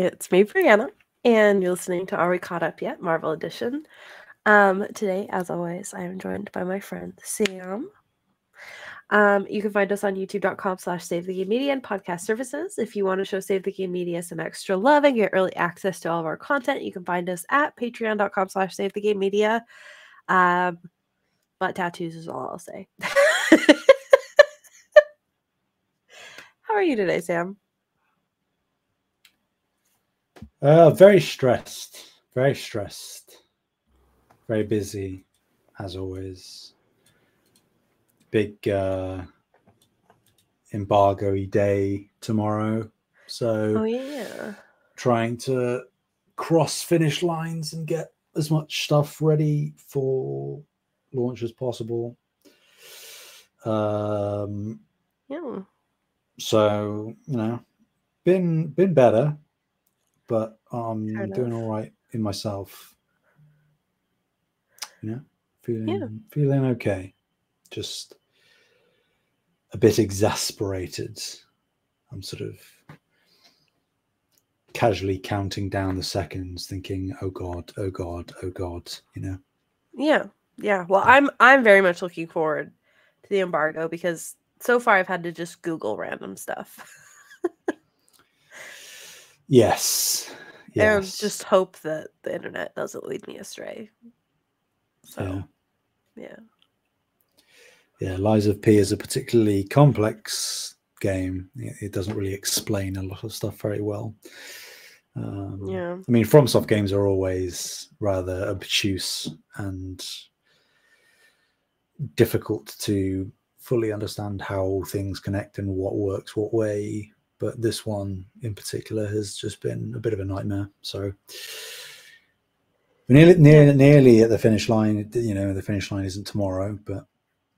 It's me, Brianna, and you're listening to Are We Caught Up Yet? Marvel Edition. Today, as always, I am joined by my friend Sam. You can find us on youtube.com/SaveTheGameMedia and podcast services. If you want to show Save the Game Media some extra love and get early access to all of our content, you can find us at patreon.com/SaveTheGameMedia. But tattoos is all I'll say. How are you today, Sam? Very stressed, very busy, as always. Big embargo-y day tomorrow, so yeah, trying to cross finish lines and get as much stuff ready for launch as possible. Yeah. So been better, but I'm doing all right in myself. Feeling okay. Just a bit exasperated. I'm sort of casually counting down the seconds, thinking, "Oh God, oh God, oh God," Yeah. Well, I'm very much looking forward to the embargo because so far I've had to just Google random stuff. Yes. And just hope that the internet doesn't lead me astray. So, yeah. Lies of P is a particularly complex game. It doesn't really explain a lot of stuff very well. I mean, FromSoft games are always rather obtuse and difficult to fully understand how things connect and what works what way. But this one in particular has just been a bit of a nightmare. So we're nearly at the finish line. The finish line isn't tomorrow, but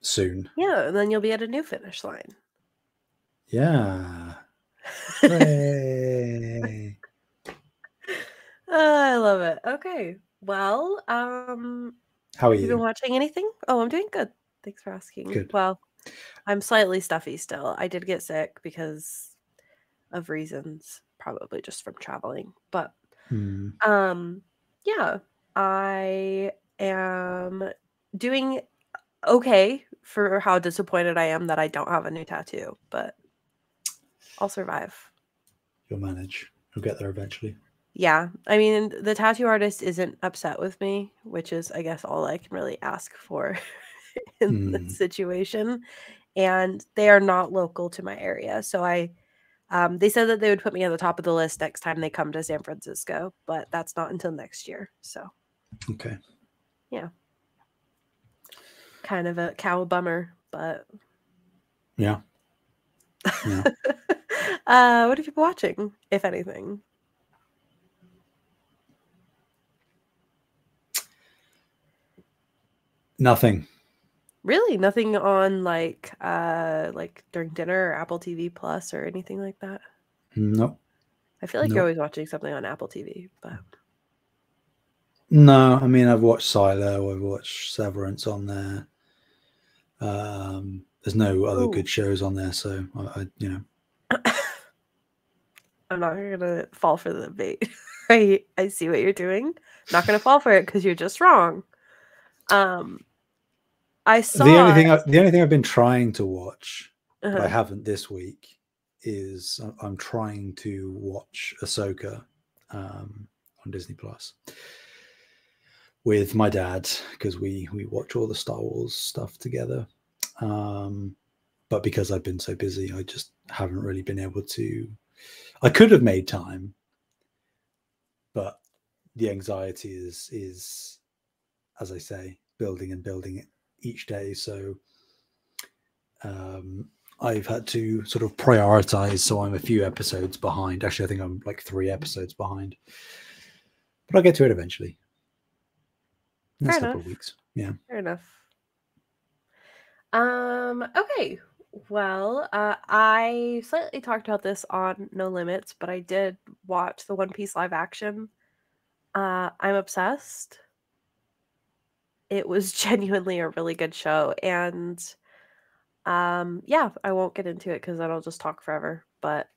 soon. Yeah, and then you'll be at a new finish line. Yeah. Hooray. I love it. Okay. Well, how are you? Have you been watching anything? Oh, I'm doing good. Thanks for asking. Good. Well, I'm slightly stuffy still. I did get sick because of reasons, probably just from traveling. But yeah, I am doing okay for how disappointed I am that I don't have a new tattoo, but I'll survive. You'll manage. You'll get there eventually. Yeah. I mean, the tattoo artist isn't upset with me, which is, I guess, all I can really ask for in this situation. And they are not local to my area. So they said that they would put me at the top of the list next time they come to San Francisco, but that's not until next year. So, okay. Yeah. Kind of a cow bummer, but yeah. What have you been watching, if anything? Nothing. Really? Nothing on like during dinner or Apple TV Plus or anything like that? Nope. I feel like you're always watching something on Apple TV, but no, I mean I've watched Silo, I've watched Severance on there. There's no other good shows on there, so I I'm not gonna fall for the bait. I see what you're doing. Not gonna fall for it because you're just wrong. I saw the only thing I've been trying to watch, but I haven't this week, is I'm trying to watch Ahsoka on Disney Plus with my dad because we watch all the Star Wars stuff together. But because I've been so busy, I just haven't really been able to. I could have made time, but the anxiety is, as I say, building it each day. So I've had to sort of prioritize. So I'm a few episodes behind. Actually, I think I'm like 3 episodes behind, but I'll get to it eventually. Next couple of weeks. Yeah. Fair enough. Okay. Well, I slightly talked about this on No Limits, but I did watch the One Piece live action. I'm obsessed. It was genuinely a really good show, and yeah, I won't get into it because then I'll just talk forever. But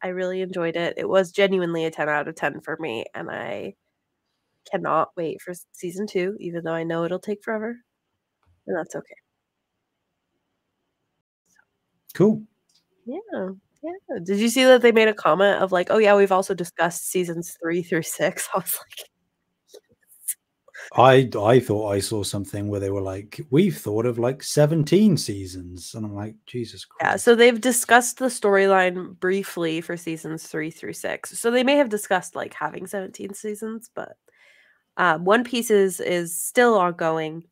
I really enjoyed it. It was genuinely a 10 out of 10 for me, and I cannot wait for season 2, even though I know it'll take forever, and that's okay. Cool. Yeah, yeah. Did you see that they made a comment of like, "Oh, yeah, we've also discussed seasons 3 through 6?" I was like, I thought I saw something where they were like, we've thought of like 17 seasons. And I'm like, Jesus Christ. yeah, so they've discussed the storyline briefly for seasons 3 through 6. So they may have discussed like having 17 seasons, but One Piece is still ongoing,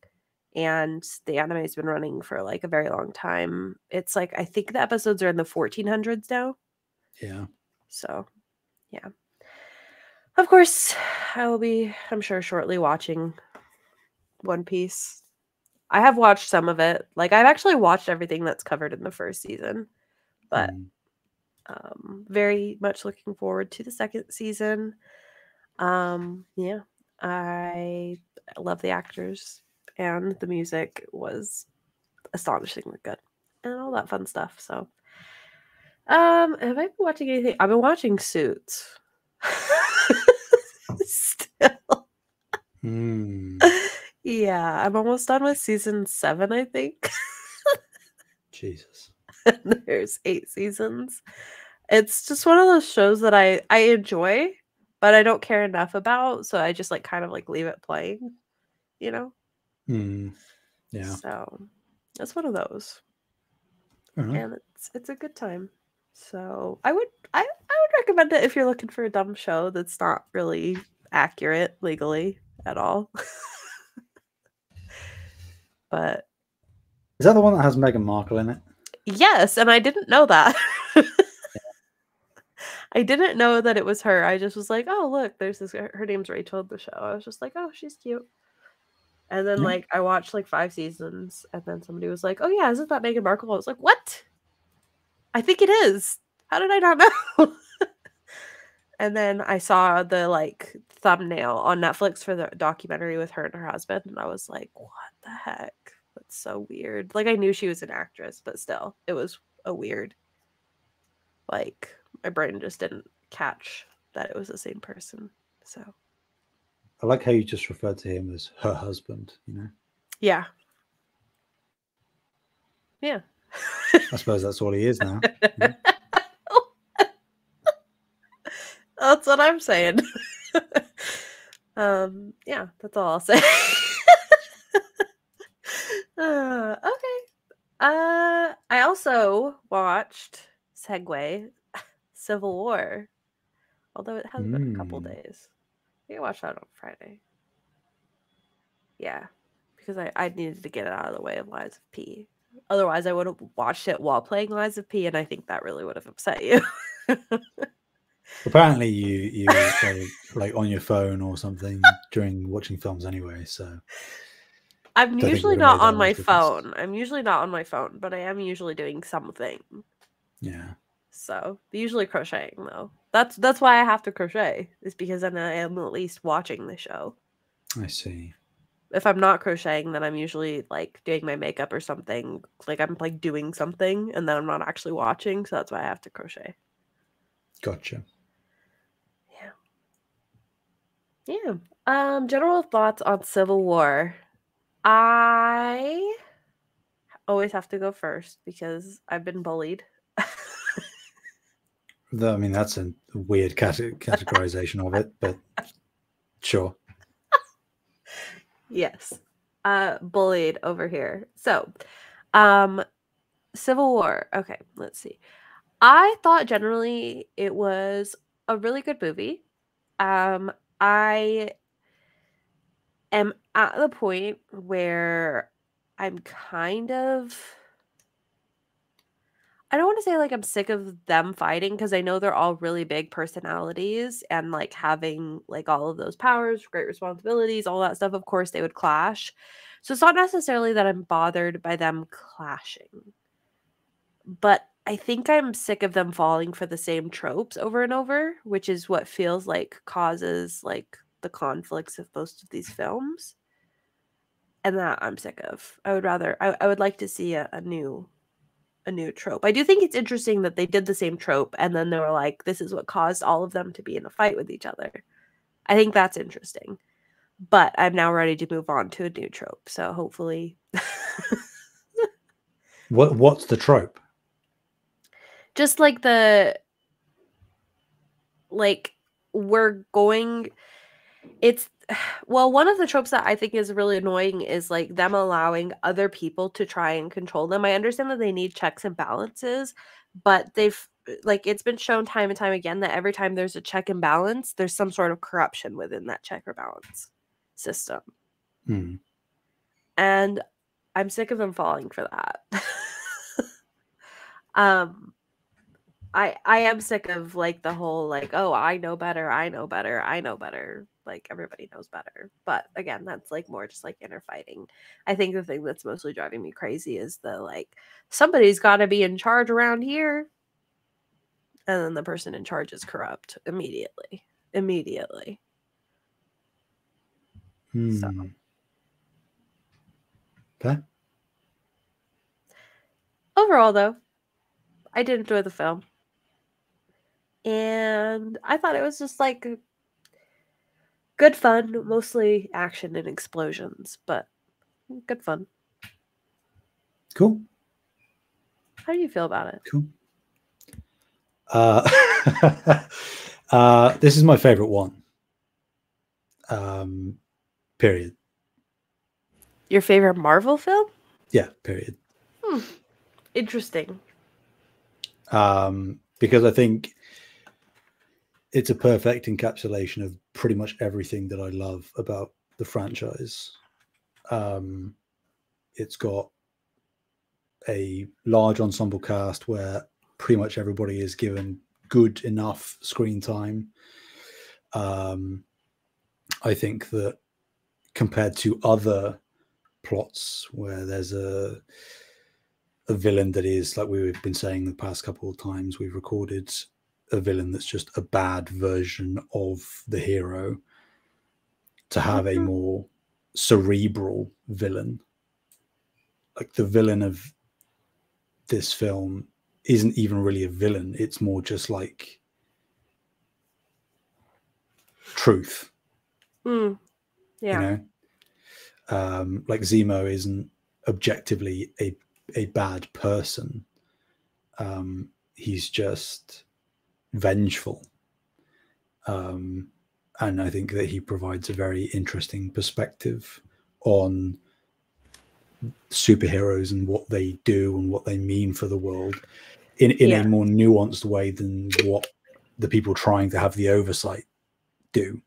and the anime's been running for like a very long time. It's like I think the episodes are in the 1400s now. Yeah. So, yeah. Of course, I will be, I'm sure, shortly watching One Piece. I have watched some of it. Like, I've actually watched everything that's covered in the first season, but very much looking forward to the second season. Yeah, I love the actors, and the music was astonishingly good, and all that fun stuff. So, have I been watching anything? I've been watching Suits. Still. Yeah, I'm almost done with season 7, I think. Jesus. There's 8 seasons. It's just one of those shows that I enjoy, but I don't care enough about, so I just like kind of like leave it playing, you know? Yeah. So it's one of those. And it's a good time. So I would recommend it if you're looking for a dumb show that's not really accurate legally at all. But is that the one that has Meghan Markle in it? Yes, and I didn't know that. I didn't know that it was her. I just was like, "Oh, look, there's this her name's Rachel in the show." I was just like, "Oh, she's cute." And then like I watched like 5 seasons, and then somebody was like, "Oh yeah, isn't that Meghan Markle?" I was like, "What? I think it is. How did I not know?" And then I saw the like thumbnail on Netflix for the documentary with her and her husband, and I was like, "What the heck? That's so weird." Like I knew she was an actress, but still, it was a weird. Like my brain just didn't catch that it was the same person. So I like how you just referred to him as her husband, you know? Yeah. Yeah. I suppose that's all he is now. That's what I'm saying. Yeah, that's all I'll say. Okay. I also watched Segue Civil War, although it has been a couple days. I watched that on Friday. Yeah, because I needed to get it out of the way of Lies of P. Otherwise, I would have watched it while playing Lies of P, and I think that really would have upset you. Apparently, you like on your phone or something during watching films anyway. So I'm usually not on my phone. I'm usually not on my phone, but I am usually doing something. Yeah. So usually crocheting though. That's why I have to crochet, is because then I am at least watching the show. I see. If I'm not crocheting, then I'm usually like doing my makeup or something. Like I'm like doing something, and then I'm not actually watching. So that's why I have to crochet. Gotcha. Yeah. General thoughts on Civil War. I always have to go first because I've been bullied. I mean, that's a weird categorization of it, but sure. Yes. Bullied over here. So, Civil War. Okay, let's see. I thought generally it was a really good movie. I am at the point where I'm kind of, I don't want to say like I'm sick of them fighting, because I know they're all really big personalities and like having like all of those powers, great responsibilities, all that stuff. Of course, they would clash. So it's not necessarily that I'm bothered by them clashing, but I think I'm sick of them falling for the same tropes over and over, which is what feels like causes like the conflicts of most of these films. And that I'm sick of. I would like to see a new a new trope. I do think it's interesting that they did the same trope and then they were like, this is what caused all of them to be in a fight with each other. I think that's interesting. But I'm now ready to move on to a new trope. So hopefully. What's the trope? Just like we're going, it's, well, one of the tropes that I think is really annoying is like them allowing other people to try and control them. I understand that they need checks and balances, but they've, like, it's been shown time and time again that every time there's a check and balance, there's some sort of corruption within that check or balance system. And I'm sick of them falling for that. I am sick of like the whole like, oh, I know better, like everybody knows better. But again, that's like more just like inner fighting. I think the thing that's mostly driving me crazy is the like, somebody's got to be in charge around here, and then the person in charge is corrupt immediately. So. Okay. Overall, though, I did enjoy the film. And I thought it was just like good fun, mostly action and explosions, but good fun. Cool. How do you feel about it? Cool. This is my favorite one. Period. Your favorite Marvel film? Yeah, period. Interesting. Because I think it's a perfect encapsulation of pretty much everything that I love about the franchise. It's got a large ensemble cast where pretty much everybody is given good enough screen time. I think that compared to other plots where there's a villain that is, like we've been saying the past couple of times we've recorded, a villain that's just a bad version of the hero, to have a more cerebral villain. Like the villain of this film isn't even really a villain. It's more just like truth. Yeah. You know? Like Zemo isn't objectively a bad person. He's just vengeful. And I think that he provides a very interesting perspective on superheroes and what they do and what they mean for the world in a more nuanced way than what the people trying to have the oversight do.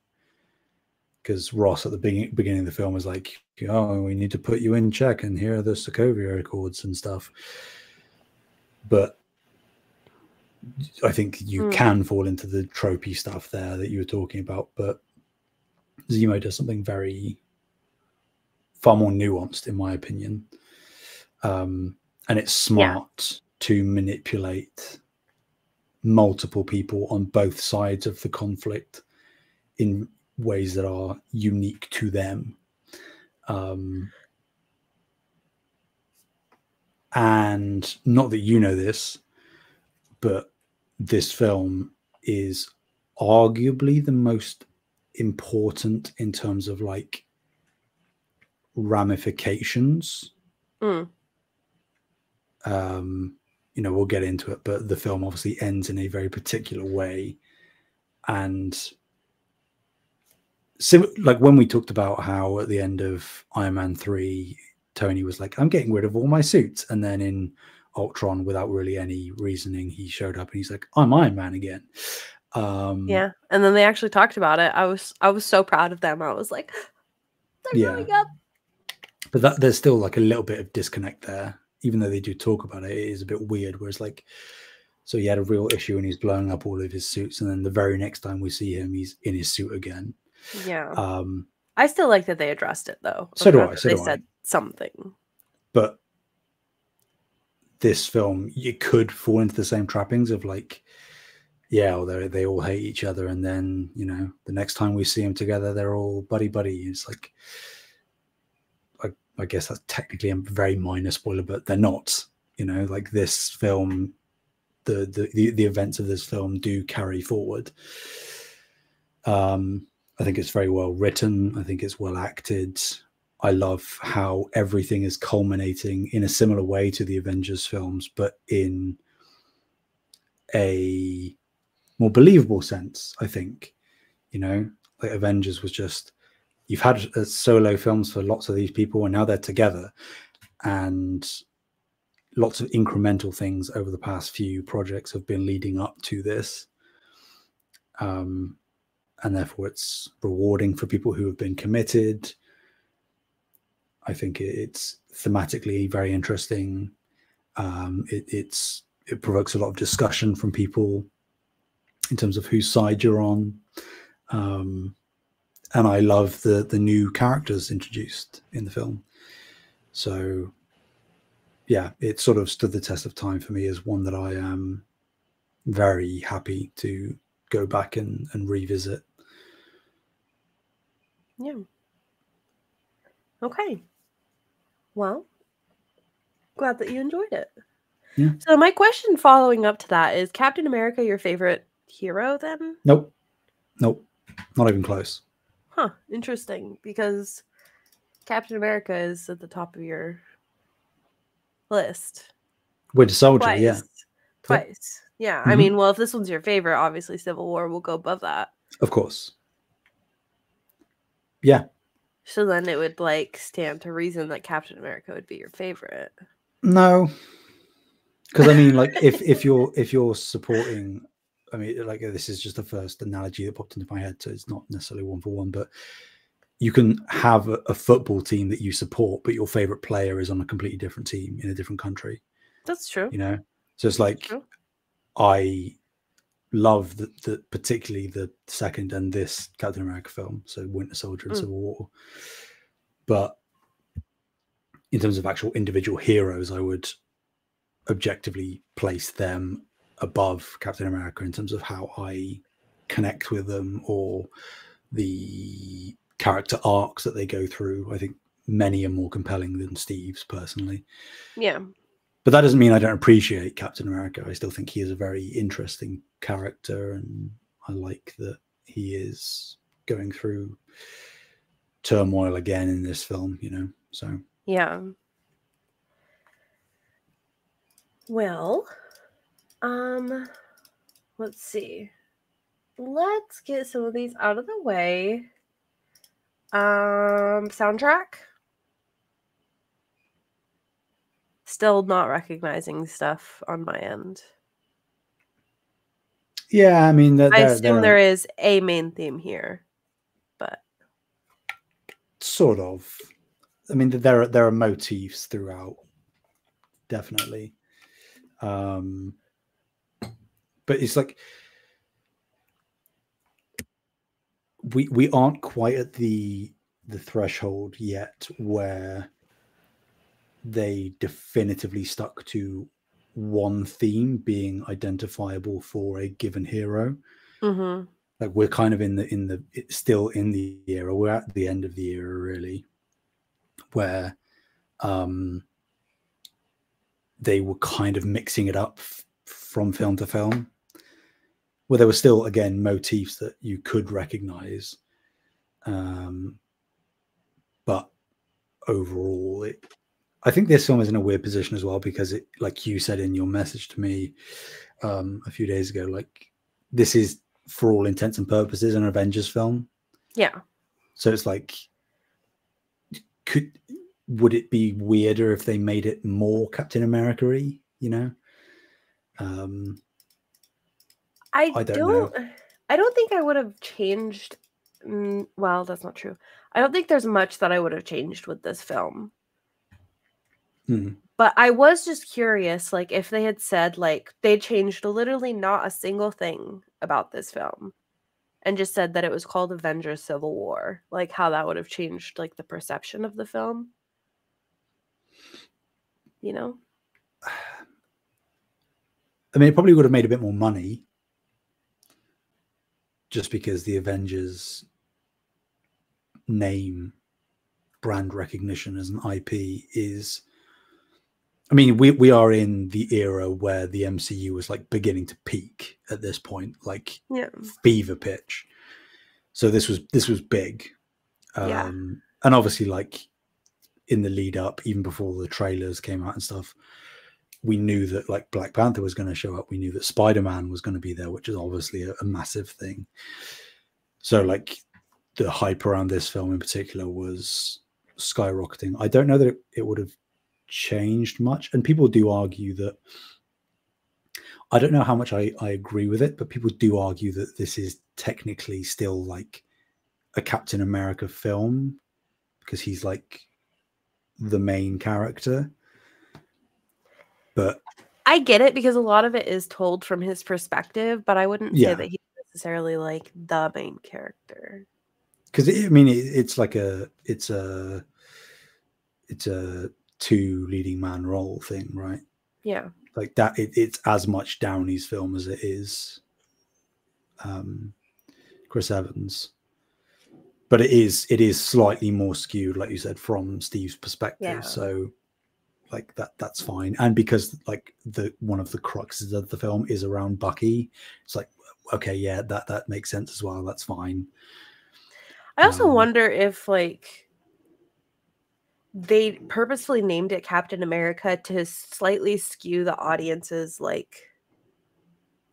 Because Ross at the beginning of the film was like, oh, we need to put you in check, and here are the Sokovia Accords and stuff. But I think you can fall into the tropey stuff there that you were talking about. But Zemo does something far more nuanced, in my opinion. And it's smart to manipulate multiple people on both sides of the conflict in ways that are unique to them. And not that you know this, but this film is arguably the most important in terms of like ramifications. You know, we'll get into it, but the film obviously ends in a very particular way. And like when we talked about how at the end of Iron Man 3, Tony was like, I'm getting rid of all my suits. And then in Ultron, without really any reasoning, he showed up and he's like, I'm Iron Man again. Yeah. And then they actually talked about it. I was so proud of them. I was like, they're growing up. But there's still like a little bit of disconnect there. Even though they do talk about it, it is a bit weird. Whereas like, so he had a real issue and he's blowing up all of his suits. And then the very next time we see him, he's in his suit again. Yeah. I still like that they addressed it though. So do I. They said something. But this film, you could fall into the same trappings of like, yeah, well, they all hate each other. And then, you know, the next time we see them together, they're all buddy-buddy. It's like, I guess that's technically a very minor spoiler, but they're not You know, like this film, the events of this film do carry forward. I think it's very well written. I think it's well acted. I love how everything is culminating in a similar way to the Avengers films, but in a more believable sense, I think. You know, like Avengers was just, you've had solo films for lots of these people, and now they're together. And lots of incremental things over the past few projects have been leading up to this. And therefore it's rewarding for people who have been committed. I think it's thematically very interesting. It provokes a lot of discussion from people in terms of whose side you're on. And I love the new characters introduced in the film. So yeah, it sort of stood the test of time for me as one that I am very happy to go back and revisit. Yeah. Okay. Well, glad that you enjoyed it. Yeah. So my question following up to that is, Captain America your favorite hero then? Nope. Not even close. Huh. Interesting, because Captain America is at the top of your list. Winter Soldier, Twice. yeah. Twice. Yeah. I mean, well, if this one's your favorite, obviously Civil War will go above that. Of course. Yeah. So then it would like stand to reason that Captain America would be your favorite. No. Because I mean, like if you're supporting, I mean, like this is just the first analogy that popped into my head, so it's not necessarily one for one, but you can have a football team that you support, but your favorite player is on a completely different team in a different country. That's true. You know, so it's like I love the particularly the second and this Captain America film, so Winter Soldier and Civil War. But in terms of actual individual heroes, I would objectively place them above Captain America in terms of how I connect with them or the character arcs that they go through. I think many are more compelling than Steve's personally. Yeah. But that doesn't mean I don't appreciate Captain America. I still think he is a very interesting character, and I like that he is going through turmoil again in this film, you know. So yeah. Well, let's see. Let's get some of these out of the way. Soundtrack. Still not recognizing stuff on my end. Yeah, I mean, I assume there is a main theme here, but sort of. I mean, there are motifs throughout, definitely. But it's like we aren't quite at the threshold yet where they definitively stuck to one theme being identifiable for a given hero. Like we're kind of still in the era. We're at the end of the era, really, where they were kind of mixing it up from film to film, where there were still, again, motifs that you could recognize. But overall, I think this film is in a weird position as well, because it, like you said in your message to me a few days ago, like this is, for all intents and purposes, an Avengers film. Yeah. So it's like, would it be weirder if they made it more Captain America-y, you know? I don't know. I don't think I would have changed. Well, that's not true. I don't think there's much that I would have changed with this film. But I was just curious, like, if they had said, like, they changed literally not a single thing about this film and just said that it was called Avengers Civil War, like, how that would have changed, like, the perception of the film. You know? I mean, it probably would have made a bit more money, just because the Avengers name, brand recognition as an IP is I mean, we are in the era where the MCU was like beginning to peak at this point, like fever pitch. So this was big. And obviously, like in the lead up, even before the trailers came out and stuff, we knew that like Black Panther was going to show up. We knew that Spider-Man was going to be there, which is obviously a massive thing. So like the hype around this film in particular was skyrocketing. I don't know that it would have changed much. And people do argue that, I don't know how much I agree with it, but people do argue that this is technically still like a Captain America film because he's like the main character. But I get it because a lot of it is told from his perspective, but I wouldn't say that he's necessarily like the main character. Because I mean, it's a 2 leading man role thing, right? Yeah, like that. It's as much Downey's film as it is Chris Evans, but it is slightly more skewed, like you said, from Steve's perspective. Yeah. So like that's fine. And because like one of the cruxes of the film is around Bucky, it's like, okay, yeah, that makes sense as well. That's fine. I also wonder if like they purposefully named it Captain America to slightly skew the audience's like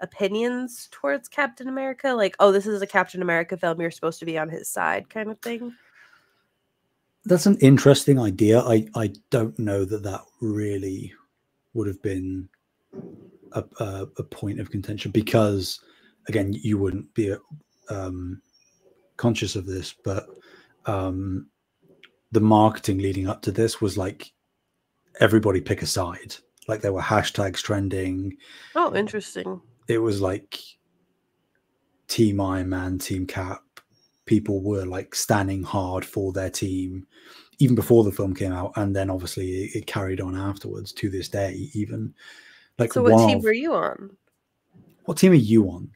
opinions towards Captain America, like, oh, this is a Captain America film, you're supposed to be on his side kind of thing. That's an interesting idea. I don't know that really would have been a point of contention, because again, you wouldn't be conscious of this, but the marketing leading up to this was like everybody pick a side. Like there were hashtags trending. Oh, interesting. It was like Team Iron Man, Team Cap. People were like standing hard for their team even before the film came out, and then obviously it carried on afterwards to this day. Even like, so what team were you on? What team are you on?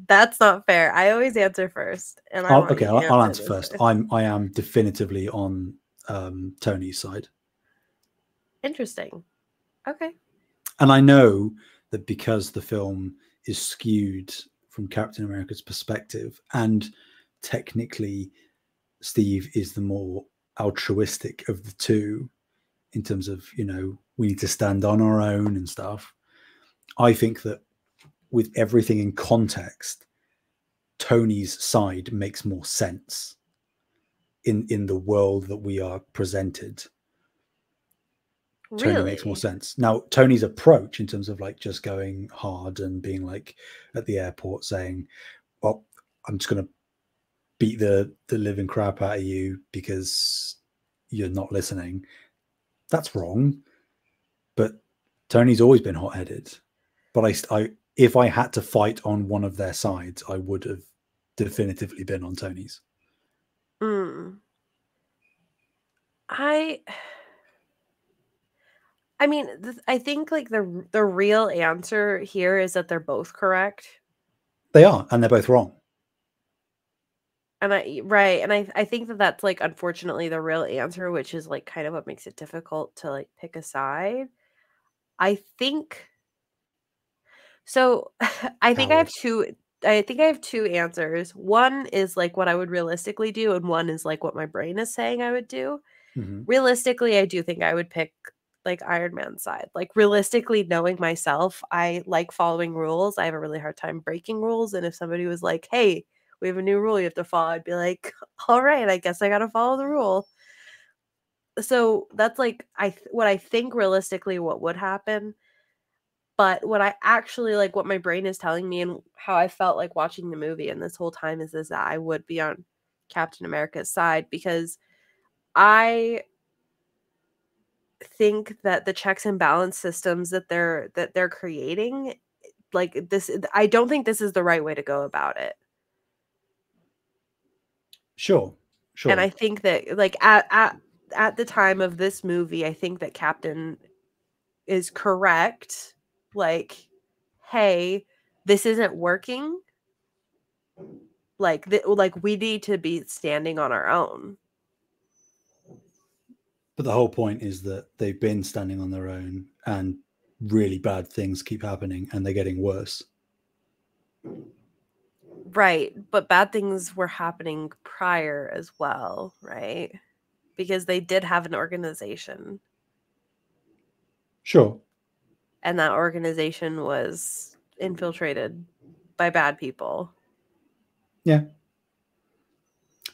That's not fair. I always answer first, and I'll answer first. I am definitively on Tony's side. Interesting. Okay. And I know that because the film is skewed from Captain America's perspective, and technically Steve is the more altruistic of the two in terms of, you know, we need to stand on our own and stuff. I think that with everything in context, Tony's side makes more sense in the world that we are presented. Tony makes more sense. Now, Tony's approach in terms of like just going hard and being like at the airport saying, well, I'm just going to beat the living crap out of you because you're not listening. That's wrong. But Tony's always been hot-headed. But if I had to fight on one of their sides, I would have definitively been on Tony's. I mean, I think like the real answer here is that they're both correct. They are, and they're both wrong. And I think that that's like unfortunately the real answer, which is like kind of what makes it difficult to like pick a side. I think so. I think I have two answers. One is like what I would realistically do, and one is like what my brain is saying I would do. Mm-hmm. Realistically, I do think I would pick like Iron Man's side. Like realistically, knowing myself, I like following rules. I have a really hard time breaking rules. And if somebody was like, hey, we have a new rule you have to follow, I'd be like, all right, I guess I got to follow the rule. So that's like what I think realistically what would happen. But what I actually like, what my brain is telling me and how I felt like watching the movie and this whole time is that I would be on Captain America's side, because I think that the checks and balance systems that they're creating, like this, I don't think this is the right way to go about it. Sure. And I think that like at the time of this movie, I think that Captain is correct. Like, hey, this isn't working. Like we need to be standing on our own. But the whole point is that they've been standing on their own and really bad things keep happening and they're getting worse. Right. But bad things were happening prior as well, right? Because they did have an organization. Sure. And that organization was infiltrated by bad people. Yeah.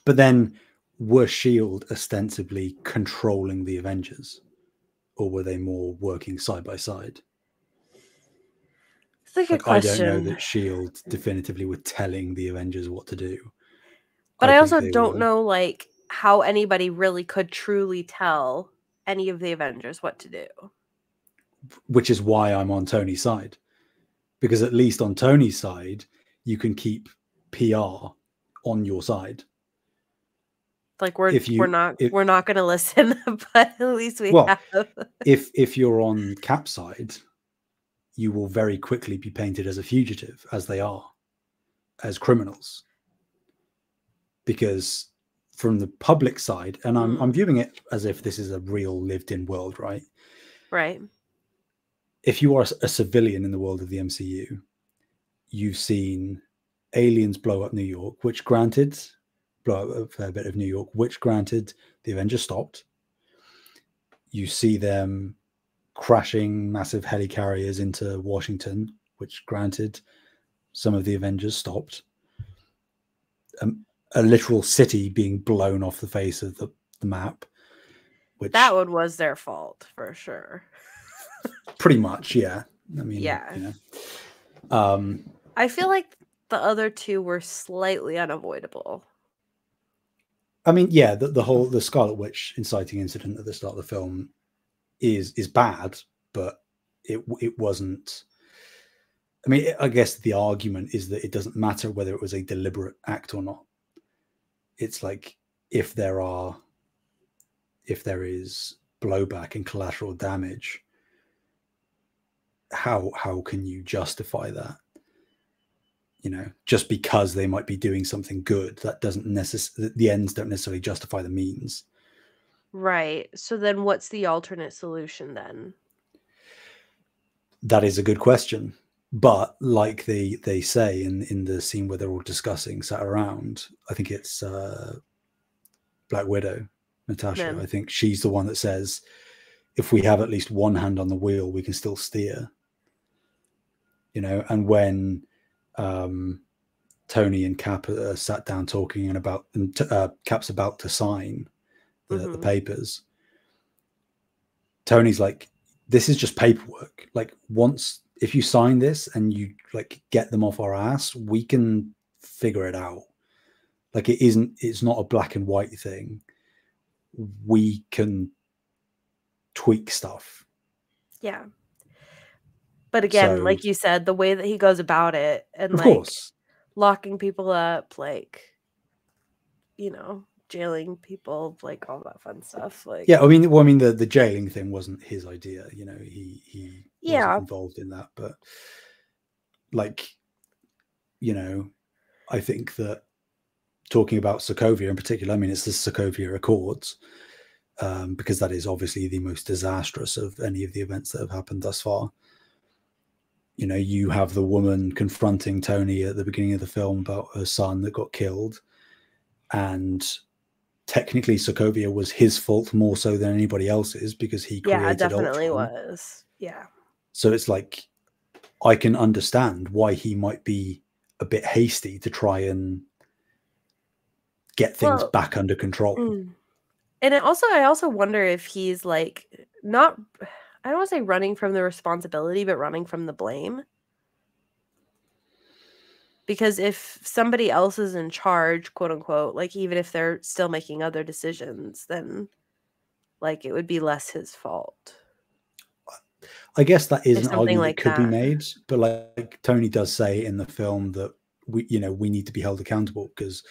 But then were S.H.I.E.L.D. ostensibly controlling the Avengers? Or were they more working side by side? It's a good I don't question. know that S.H.I.E.L.D. definitively were telling the Avengers what to do. But I also don't know, like, how anybody really could truly tell any of the Avengers what to do. Which is why I'm on Tony's side. Because at least on Tony's side, you can keep PR on your side. Like we're not going to listen, but at least we have. if you're on Cap's side, you will very quickly be painted as a fugitive, as they are, as criminals. Because from the public side, and I'm viewing it as if this is a real lived-in world, right? Right. If you are a civilian in the world of the MCU, you've seen aliens blow up New York, which granted, blow up a fair bit of New York, which granted the Avengers stopped. You see them crashing massive helicarriers into Washington, which granted some of the Avengers stopped. A literal city being blown off the face of the map. Which that one was their fault for sure. Pretty much, yeah. I mean, yeah. You know. I feel like the other two were slightly unavoidable. I mean, yeah, the Scarlet Witch inciting incident at the start of the film is bad, but it wasn't. I mean, I guess the argument is that it doesn't matter whether it was a deliberate act or not. It's like if there is blowback and collateral damage, how can you justify that? You know, just because they might be doing something good, that doesn't necessarily, the ends don't necessarily justify the means. Right. So then what's the alternate solution then? That is a good question. But like they say in the scene where they're all discussing, sat around, I think it's Black Widow, Natasha. I think she's the one that says, if we have at least one hand on the wheel, we can still steer. You know, and when Tony and Cap sat down talking and Cap's about to sign the papers, Tony's like, this is just paperwork. Like, if you sign this and you like get them off our ass, we can figure it out. Like, it's not a black and white thing. We can tweak stuff. Yeah. But again, like you said, the way that he goes about it and of course, locking people up, like, you know, jailing people, like all that fun stuff. Like, yeah, I mean, the jailing thing wasn't his idea. You know, he wasn't involved in that. But like, you know, I think that talking about Sokovia in particular, I mean, it's the Sokovia Accords, because that is obviously the most disastrous of any of the events that have happened thus far. You know, you have the woman confronting Tony at the beginning of the film about her son that got killed, and technically Sokovia was his fault more so than anybody else's because he created definitely Ultron. Was. Yeah. So it's like, I can understand why he might be a bit hasty to try and get things back under control. And I also wonder if he's like not, I don't want to say running from the responsibility, but running from the blame. Because if somebody else is in charge, quote unquote, like even if they're still making other decisions, then like it would be less his fault. I guess that is an argument that could be made, but like Tony does say in the film that we need to be held accountable, because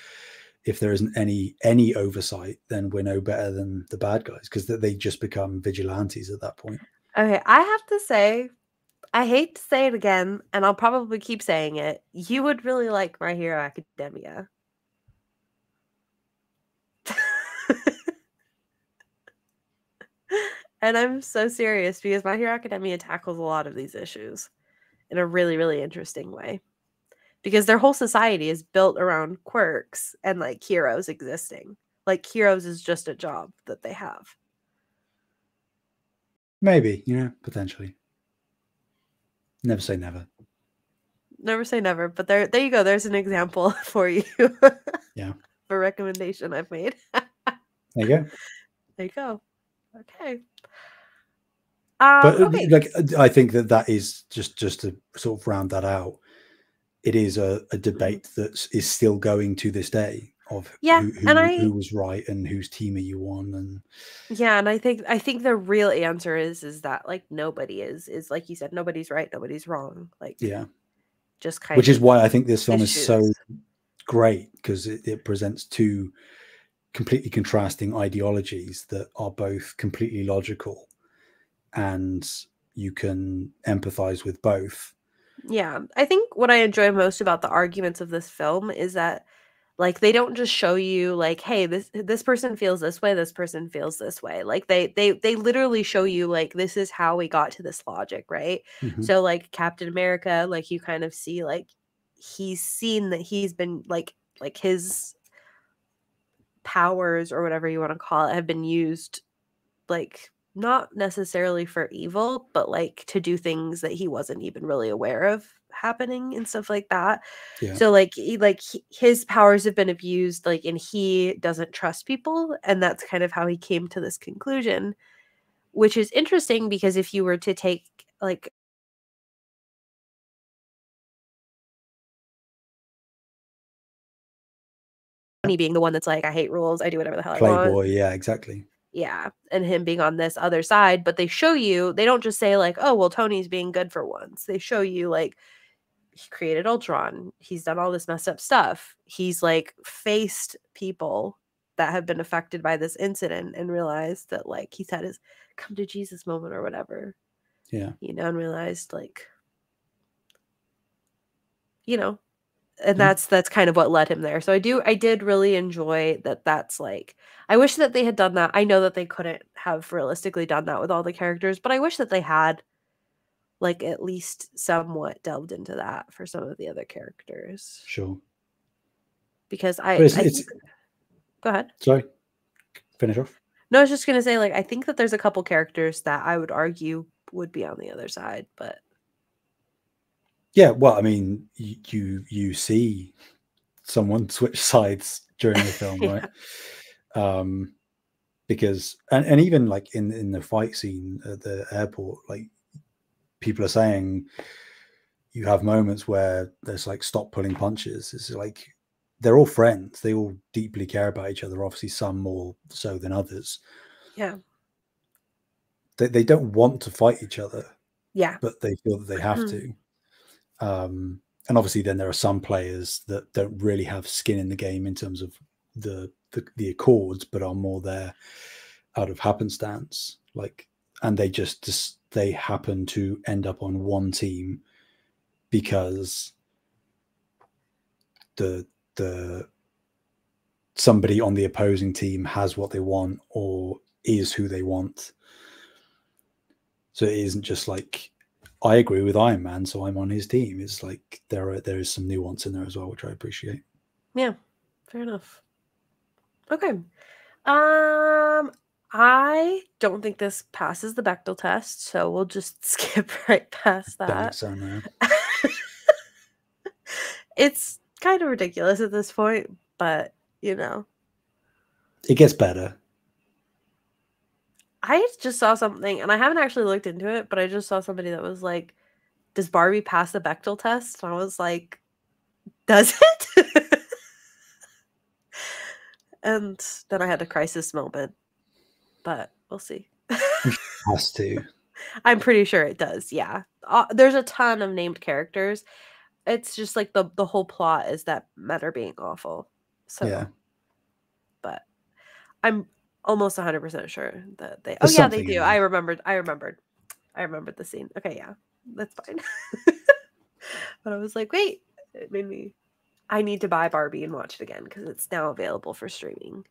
if there isn't any oversight, then we're no better than the bad guys, because they just become vigilantes at that point. Okay, I have to say, I hate to say it again, and I'll probably keep saying it, you would really like My Hero Academia. And I'm so serious because My Hero Academia tackles a lot of these issues in a really, really interesting way. Because their whole society is built around quirks and like heroes existing. Like heroes is just a job that they have. Maybe, potentially. Never say never. Never say never, but there you go. There's an example for you. Yeah. For recommendation I've made. There you go. There you go. Okay. But okay. like, I think that is just to sort of round that out. It is a debate that is still going to this day of who was right and whose team are you on, and and I think the real answer is that like nobody is like you said, nobody's right, nobody's wrong. Like just kind which of is why I think this film issues. is so great, because it presents two completely contrasting ideologies that are both completely logical, and you can empathize with both. Yeah, I think what I enjoy most about the arguments of this film is that like they don't just show you like, hey, this person feels this way, this person feels this way. Like they literally show you like this is how we got to this logic, right? So like Captain America, like you kind of see like he's seen that he's been like his powers or whatever you want to call it have been used like not necessarily for evil, but like to do things that he wasn't even really aware of happening and stuff like that. Yeah. So like his powers have been abused, like, and he doesn't trust people, and that's kind of how he came to this conclusion, which is interesting because if you were to take like me being the one that's like, I hate rules, I do whatever the hell I want. Playboy, yeah, exactly. Yeah, and him being on this other side, but they show you, they don't just say like, oh, well, Tony's being good for once. They show you like he created Ultron. He's done all this messed up stuff. He's like faced people that have been affected by this incident and realized that like he's had his come to Jesus moment or whatever. Yeah. And realized like, and that's kind of what led him there. So I did really enjoy that. That's like, I wish that they had done that. I know that they couldn't have realistically done that with all the characters, but I wish that they had like at least somewhat delved into that for some of the other characters. Sure. Because I think, go ahead. Sorry. Finish off. No, I was just gonna say, like, I think that there's a couple characters that I would argue would be on the other side, but yeah, well, I mean, you see someone switch sides during the film, right? Because and even like in the fight scene at the airport, like people are saying you have moments where there's like stop pulling punches. It's like they're all friends. They all deeply care about each other. Obviously, some more so than others. Yeah. They don't want to fight each other. Yeah. But they feel that they have to. And obviously then there are some players that don't really have skin in the game in terms of the accords, but are more there out of happenstance. Like, and they just they happen to end up on one team because the somebody on the opposing team has what they want or is who they want. So it isn't just like, I agree with Iron Man, so I'm on his team. It's like there is some nuance in there as well, which I appreciate. Yeah, fair enough. Okay. I don't think this passes the Bechdel test, so we'll just skip right past that. Don't think so, no. It's kind of ridiculous at this point, but it gets better. I just saw something, and I haven't actually looked into it, but I just saw somebody that was like, does Barbie pass the Bechdel test? And I was like, does it? And then I had a crisis moment, but we'll see. It has to. I'm pretty sure it does, yeah. There's a ton of named characters. It's just like the whole plot is that men are being awful. So, yeah. But I'm almost 100% sure that they. There's they do. I remembered the scene. Okay, yeah, that's fine. But I was like, wait, it made me. I need to buy Barbie and watch it again because it's now available for streaming.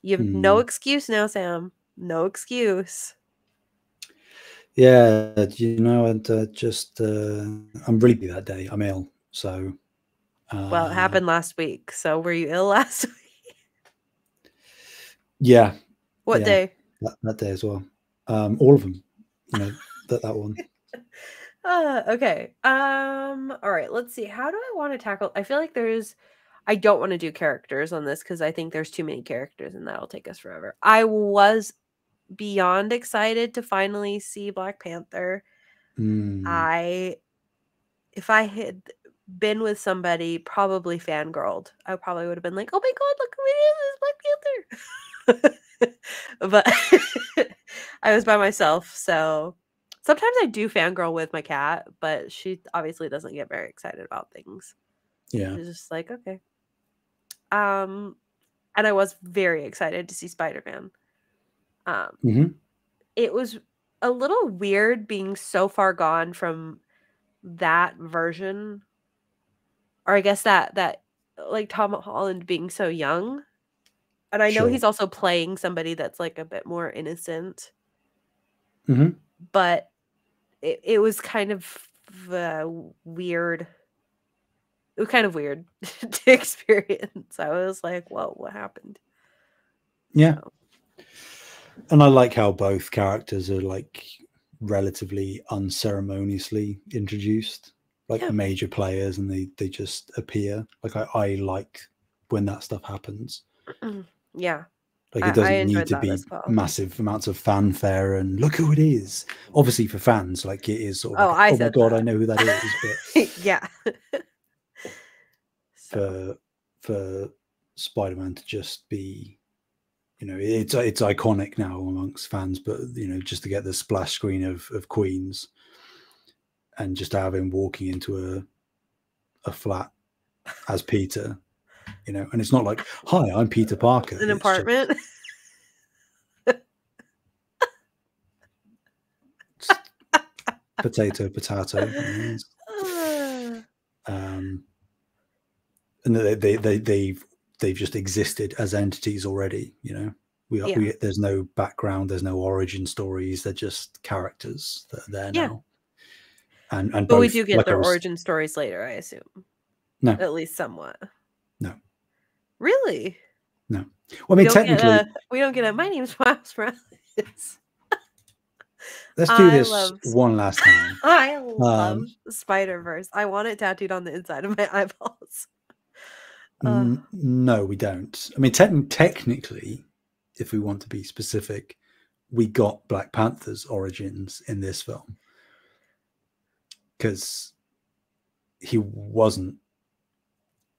You have no excuse now, Sam. No excuse. Yeah, and just I'm really busy that day. I'm ill, so. Well, it happened last week. So were you ill last week? Yeah. What day? That day as well. All of them. That one. Okay. All right, let's see. How do I want to tackle? I feel like I don't want to do characters on this because I think there's too many characters and that'll take us forever. I was beyond excited to finally see Black Panther. If I had been with somebody, probably fangirled, I probably would have been like, oh my god, look who it is, Black Panther. But I was by myself, so sometimes I do fangirl with my cat, but she obviously doesn't get very excited about things. Yeah. She's just like, okay. And I was very excited to see Spider-Man. It was a little weird being so far gone from that version, or I guess that like Tom Holland being so young. And I know he's also playing somebody that's like a bit more innocent. But it was kind of weird. It was kind of weird to experience. I was like, whoa, what happened? Yeah. So. And I like how both characters are like relatively unceremoniously introduced, like major players, and they just appear. Like I like when that stuff happens. Yeah. Like it doesn't need to be massive amounts of fanfare and look who it is. Obviously for fans, like it is sort of like, oh my god, I know who that is. But yeah. For Spider-Man to just be, it's iconic now amongst fans, but just to get the splash screen of Queens and just to have him walking into a flat as Peter, and it's not like, hi, I'm Peter Parker. An apartment. Potato. And they've just existed as entities already. There's no background, there's no origin stories. They're just characters that are there now. And but both, we do get their origin stories later, I assume. No, at least somewhat. No, really. No. Well, I mean, technically, we don't get a. My name's Miles Morales. Let's do this one last time. I love Spider-Verse. I want it tattooed on the inside of my eyeballs. No, we don't. I mean, technically, if we want to be specific, we got Black Panther's origins in this film because he wasn't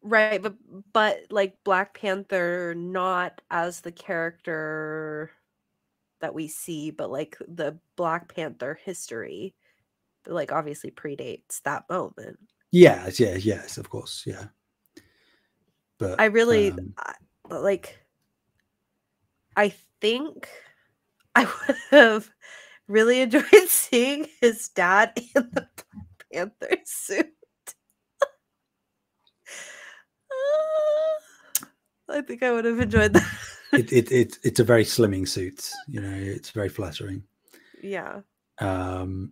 right, but like Black Panther, not as the character that we see, but like the Black Panther history, like obviously predates that moment. Yes, of course, yeah. But I really I think I would have really enjoyed seeing his dad in the Black Panther suit. I think I would have enjoyed that. It's a very slimming suit, it's very flattering. Yeah. You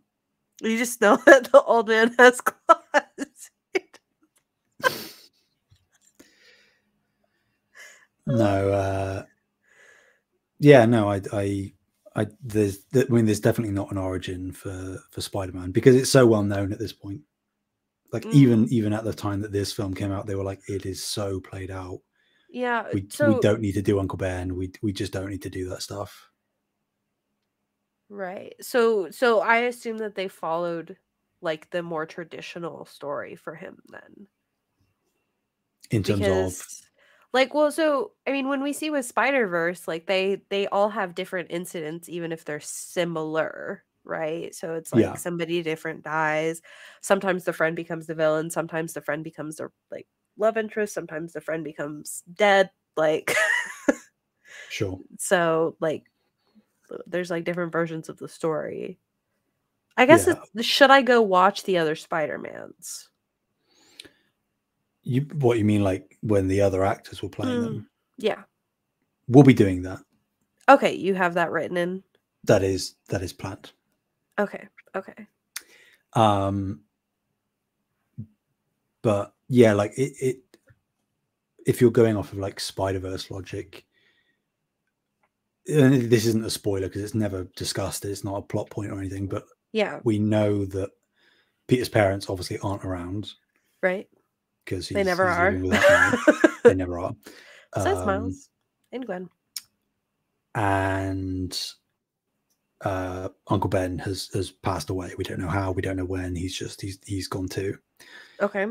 just know that the old man has claws. No, yeah, no, there's definitely not an origin for Spider-Man because it's so well known at this point. Like even at the time that this film came out, they were like, it is so played out. Yeah, we don't need to do Uncle Ben. We just don't need to do that stuff. Right. So I assume that they followed like the more traditional story for him then. In terms of like, well, so I mean, when we see with Spider-Verse, like they all have different incidents, even if they're similar, right? So it's like somebody different dies. Sometimes the friend becomes the villain. Sometimes the friend becomes the like love interest. Sometimes the friend becomes dead. Like, sure. So like, there's like different versions of the story. I guess should I go watch the other Spider-Mans? What you mean, like when the other actors were playing them? Yeah, we'll be doing that. Okay, you have that written in. That is planned. Okay. But yeah, like it if you're going off of like Spider-Verse logic, and this isn't a spoiler because it's never discussed, it's not a plot point or anything, but yeah, we know that Peter's parents obviously aren't around, right? because They never he's are. living without money. They never are. Besides Miles and Gwen. And Uncle Ben has passed away. We don't know how, we don't know when. He's gone too. Okay.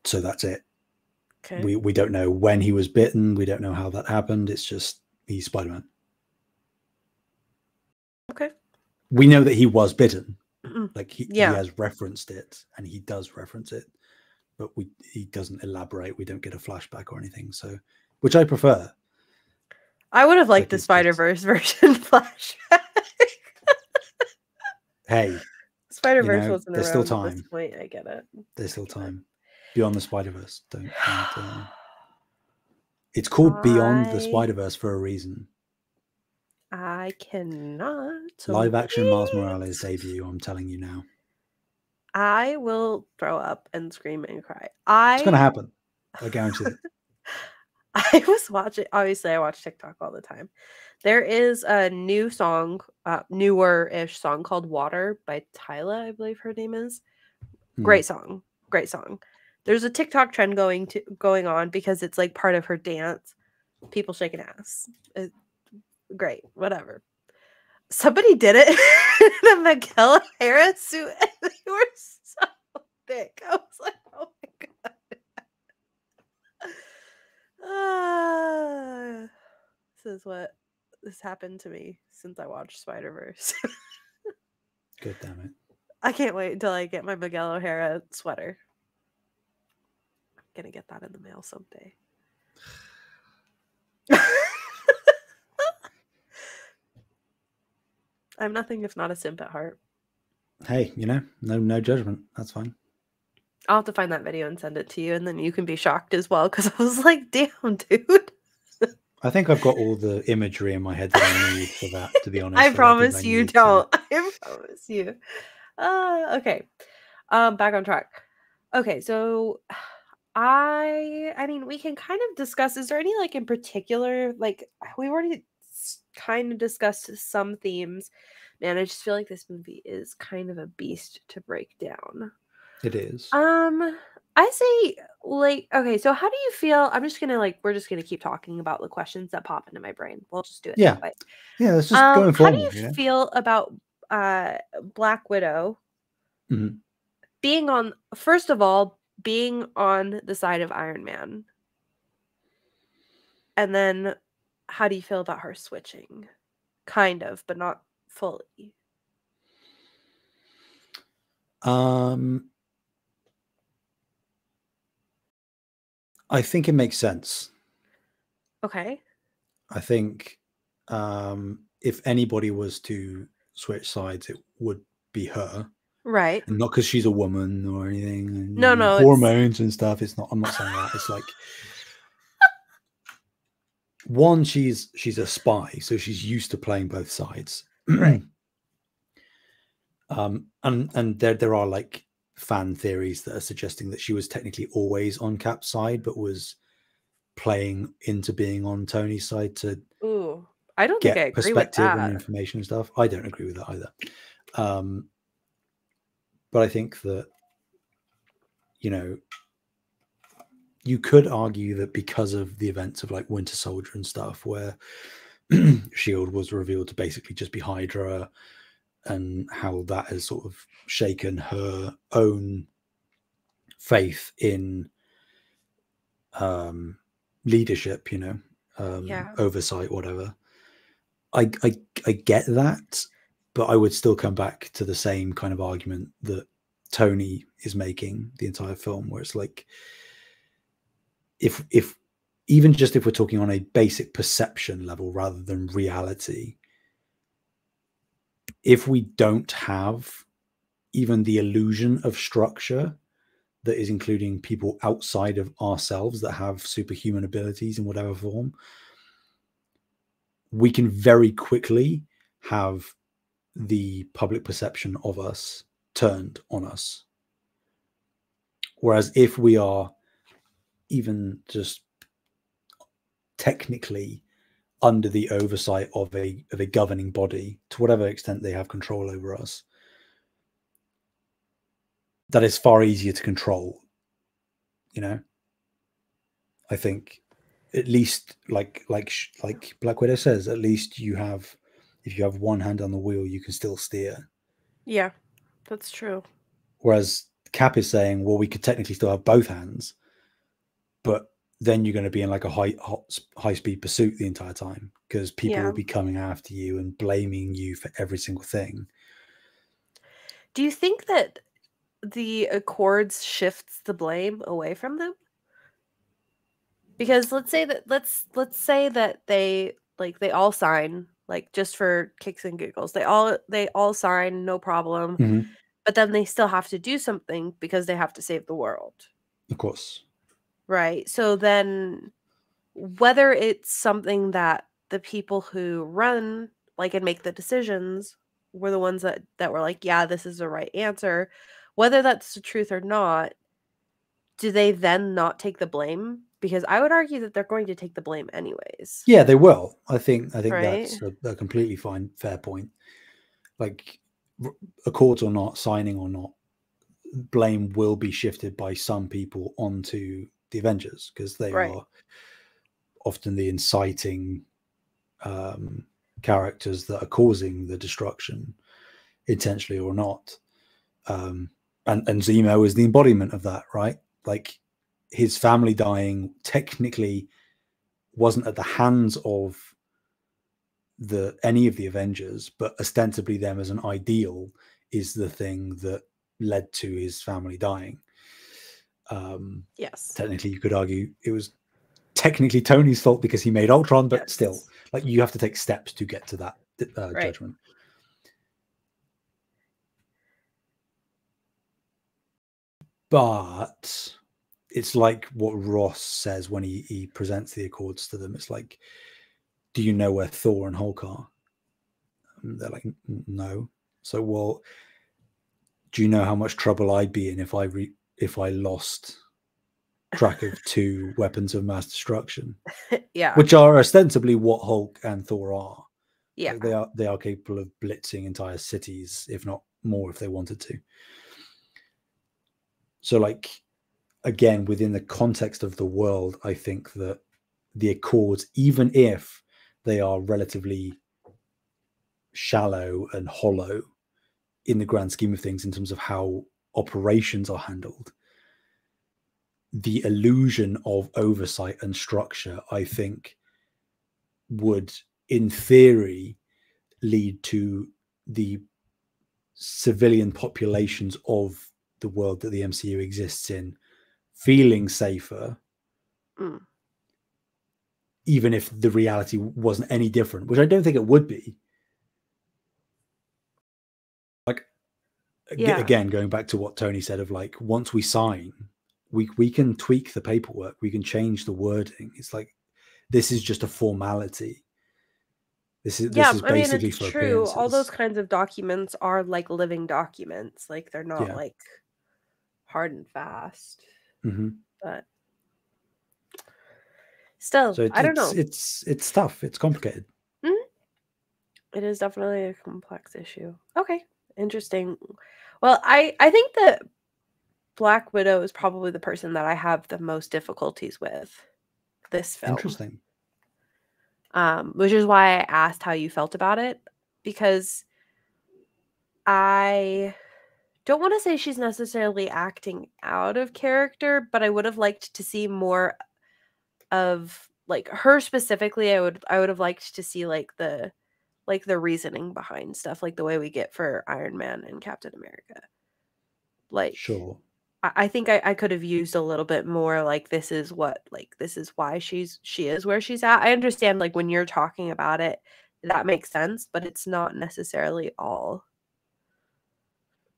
So that's it. Okay. We don't know when he was bitten. We don't know how that happened. It's just he's Spider-Man. Okay. We know that he was bitten. Like he has referenced it, and he does reference it, but he doesn't elaborate. We don't get a flashback or anything. So, which I prefer. I would have liked the Spider-Verse version flashback. Hey, Spider-Verse wasn't there's around still time. at this point. I get it. There's still time. Beyond the Spider-Verse. It's called Beyond the Spider-Verse for a reason. I cannot. Live action Miles Morales debut, I'm telling you now. I will throw up and scream and cry. It's going to happen. I guarantee it. I was watching, obviously I watch TikTok all the time. There is a new song, newer-ish song called Water by Tyla, I believe her name is. Great song. Great song. There's a TikTok trend going on because it's like part of her dance. People shaking ass. Great. Whatever. Somebody did it in a Miguel O'Hara suit and they were so thick. I was like, oh my god. This happened to me since I watched Spider-Verse. God damn it. I can't wait until I get my Miguel O'Hara sweater. I'm gonna get that in the mail someday. I'm nothing if not a simp at heart. Hey, no judgment. That's fine. I'll have to find that video and send it to you, and then you can be shocked as well, because I was like, damn, dude. I think I've got all the imagery in my head that I need for that, to be honest. I promise you don't. I promise you. Okay. Back on track. Okay, so I mean, we can kind of discuss, is there any, like, in particular, like, we already kind of discussed some themes. Man, I just feel like this movie is kind of a beast to break down. It is. I say, like, okay, so how do you feel? I'm just gonna, like, we're just gonna keep talking about the questions that pop into my brain. We'll just do it that way. Yeah, let's just go informal. How do you feel about Black Widow being on, first of all, being on the side of Iron Man? And then how do you feel about her switching? Kind of, but not fully. I think it makes sense. Okay. I think if anybody was to switch sides, it would be her. Right. And not because she's a woman or anything. And, no, hormones and stuff. It's not. I'm not saying that. It's like, one, she's a spy, so she's used to playing both sides. Right. And there are like fan theories that are suggesting that she was technically always on Cap's side, but was playing into being on Tony's side to I don't think I agree perspective with that. and information and stuff. I don't agree with that either. But I think that, you could argue that because of the events of like Winter Soldier and stuff, where S.H.I.E.L.D. was revealed to basically just be Hydra, and how that has sort of shaken her own faith in leadership, oversight, whatever. I get that, but I would still come back to the same kind of argument that Tony is making the entire film, where it's like, if even just if we're talking on a basic perception level rather than reality, if we don't have even the illusion of structure that is including people outside of ourselves that have superhuman abilities in whatever form, we can very quickly have the public perception of us turned on us. Whereas if we are even just technically under the oversight of a governing body, to whatever extent they have control over us, that is far easier to control. I think, at least like Black Widow says, at least if you have one hand on the wheel, you can still steer. Yeah, that's true. Whereas Cap is saying, well, we could technically still have both hands, but then you're going to be in like a high speed pursuit the entire time, because people will be coming after you and blaming you for every single thing. Do you think that the Accords shifts the blame away from them? Because let's say that they all sign, like, just for kicks and giggles. They all sign, no problem. Mm-hmm. But then they still have to do something because they have to save the world. Of course. Right. So then whether it's something that the people who run and make the decisions were the ones that were like, yeah, this is the right answer, whether that's the truth or not, do they then not take the blame? Because I would argue that they're going to take the blame anyways. Yeah, they will. I think right? That's a completely fair point. Like, Accords or not, signing or not, blame will be shifted by some people onto the Avengers, because they are often the inciting characters that are causing the destruction, intentionally or not. And Zemo is the embodiment of that, right? Like, his family dying technically wasn't at the hands of any of the Avengers, but ostensibly them as an ideal is the thing that led to his family dying. Yes. Technically, you could argue it was technically Tony's fault because he made Ultron, but still, like, you have to take steps to get to that judgment. But it's like what Ross says when he presents the Accords to them. It's like, do you know where Thor and Hulk are? And they're like, no. So, well, do you know how much trouble I'd be in if I lost track of 2 weapons of mass destruction? Yeah. Which are ostensibly what Hulk and Thor are. Yeah. Like, they are capable of blitzing entire cities, if not more, if they wanted to. So, like, again, within the context of the world, I think that the Accords, even if they are relatively shallow and hollow in the grand scheme of things in terms of how operations are handled, the illusion of oversight and structure, I think, would, in theory, lead to the civilian populations of the world that the MCU exists in feeling safer, even if the reality wasn't any different, which I don't think it would be. Like, again, going back to what Tony said of, like, once we sign, we can tweak the paperwork, we can change the wording. It's like, this is just a formality. This is basically for appearances. All those kinds of documents are like living documents. Like, they're not like hard and fast. Mm-hmm. But still, so I don't know. It's tough. It's complicated. Mm-hmm. It is definitely a complex issue. Okay, interesting. Well, I think that Black Widow is probably the person that I have the most difficulties with this film. Interesting. Which is why I asked how you felt about it, because I don't want to say she's necessarily acting out of character, but I would have liked to see more of, like, her specifically. I would have liked to see like the reasoning behind stuff, like the way we get for Iron Man and Captain America. Like, sure. I think I could have used a little bit more, like, this is why she is where she's at. I understand, like, when you're talking about it, that makes sense, but it's not necessarily all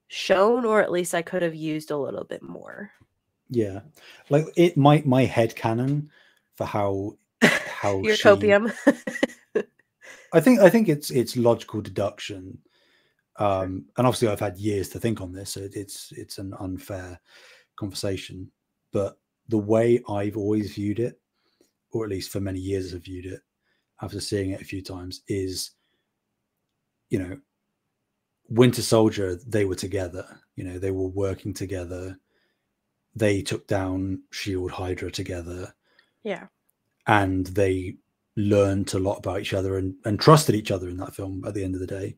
shown, or at least I could have used a little bit more. Yeah, like, my headcanon for how your copium. I think it's logical deduction And obviously I've had years to think on this, so it's an unfair conversation. But the way I've always viewed it, or at least for many years have viewed it, after seeing it a few times, is, you know, Winter Soldier, they were together. You know, they were working together. They took down Shield Hydra together. Yeah. And they learned a lot about each other and trusted each other in that film at the end of the day,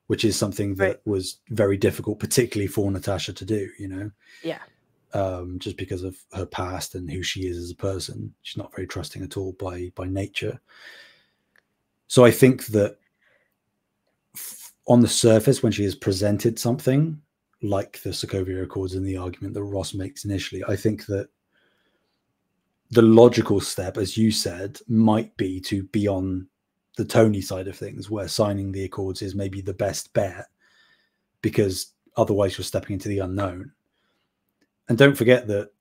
which is something that was very difficult, particularly for Natasha to do, you know? Yeah. Just because of her past and who she is as a person. She's not very trusting at all by nature. So I think that on the surface, when she is presented something like the Sokovia Accords and the argument that Ross makes initially, I think that the logical step, as you said, might be to be on the Tony side of things, where signing the Accords is maybe the best bet, because otherwise you're stepping into the unknown. And don't forget that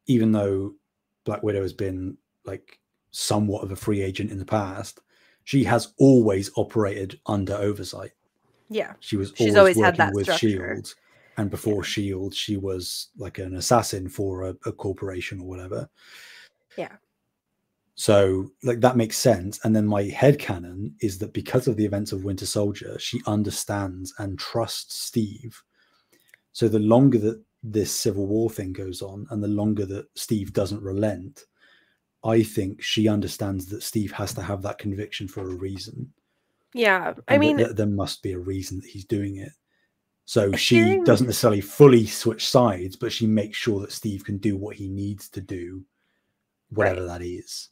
even though Black Widow has been like somewhat of a free agent in the past, she has always operated under oversight. Yeah. She's always working had that with structure. Shield. And before Shield, she was like an assassin for a corporation or whatever. Yeah. So like that makes sense. And then my headcanon is that because of the events of Winter Soldier, she understands and trusts Steve. So the longer that this Civil War thing goes on and the longer that Steve doesn't relent, I think she understands that Steve has to have that conviction for a reason. Yeah. I mean, there must be a reason that he's doing it. So she doesn't necessarily fully switch sides, but she makes sure that Steve can do what he needs to do, whatever that is.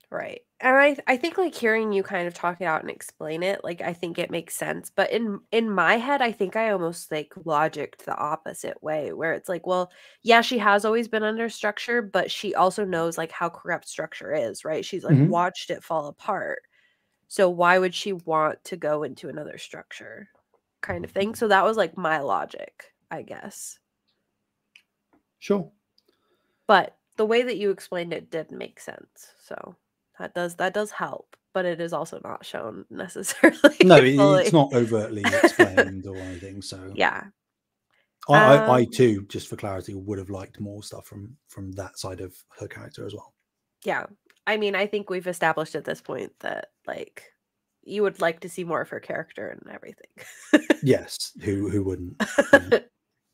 Right. And I think like hearing you kind of talk it out and explain it, like I think it makes sense. But in my head, I think I almost like logicked the opposite way, where it's like, well, yeah, she has always been under structure, but she also knows like how corrupt structure is, right? She's like watched it fall apart. So why would she want to go into another structure, kind of thing? So that was like my logic, I guess. Sure. But the way that you explained it did make sense. So that does help, but it is also not shown necessarily. No, it's not overtly explained or anything. So yeah, I too, just for clarity, would have liked more stuff from that side of her character as well. Yeah, I mean, I think we've established at this point that like you would like to see more of her character and everything. Yes, who wouldn't?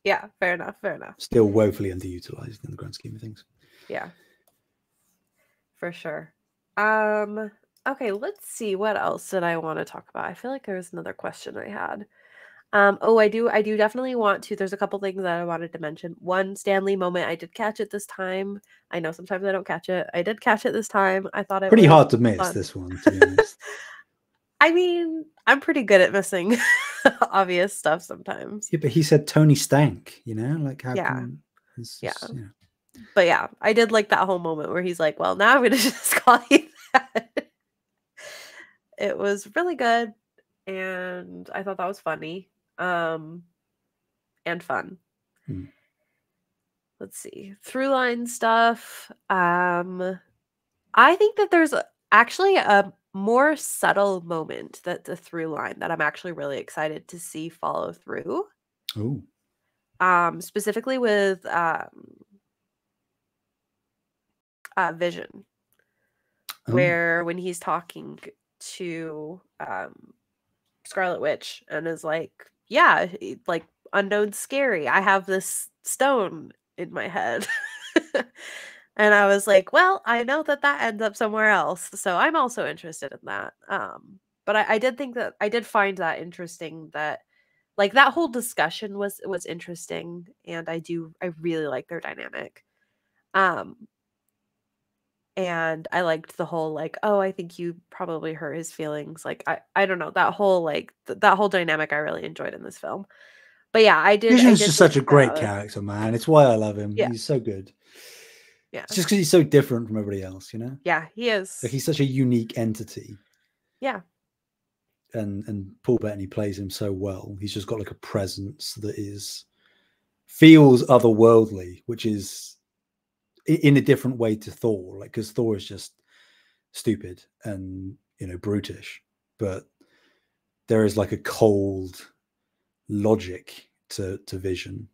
Yeah, fair enough. Still woefully underutilized in the grand scheme of things. Yeah, for sure. Okay, let's see, what else did I want to talk about? I feel like there was another question I had. Oh, I do definitely want to. There's a couple things that I wanted to mention. One, Stan Lee moment. I did catch it this time. I know sometimes I don't catch it. I did catch it this time. I thought it pretty was hard to miss fun. this one, to be honest. I mean, I'm pretty good at missing obvious stuff sometimes. Yeah, but he said Tony Stank, you know, like how can But yeah, I did like that whole moment where he's like, well, now I'm gonna just call you that. It was really good, and I thought that was funny. And fun. Let's see. Throughline stuff. I think that there's actually a more subtle moment that's a through line that I'm actually really excited to see follow through. Oh. Specifically with Vision. Where when he's talking to Scarlet Witch and is like, yeah, like unknown scary. I have this stone in my head. And I was like, well, I know that ends up somewhere else. So I'm also interested in that. But I did think that I did find that interesting, that like that whole discussion was interesting. And I really like their dynamic. And I liked the whole like, oh, I think you probably hurt his feelings. Like, I don't know, that whole like that whole dynamic I really enjoyed in this film. But yeah, I did. Vision's just such a great character, man. It's why I love him. Yeah. He's so good. Yeah. It's just because he's so different from everybody else, you know? Yeah, he is. Like he's such a unique entity. Yeah. And Paul Bettany plays him so well. He's just got like a presence that feels otherworldly, which is in a different way to Thor, like, because Thor is just stupid and, you know, brutish, but there is like a cold logic to Vision.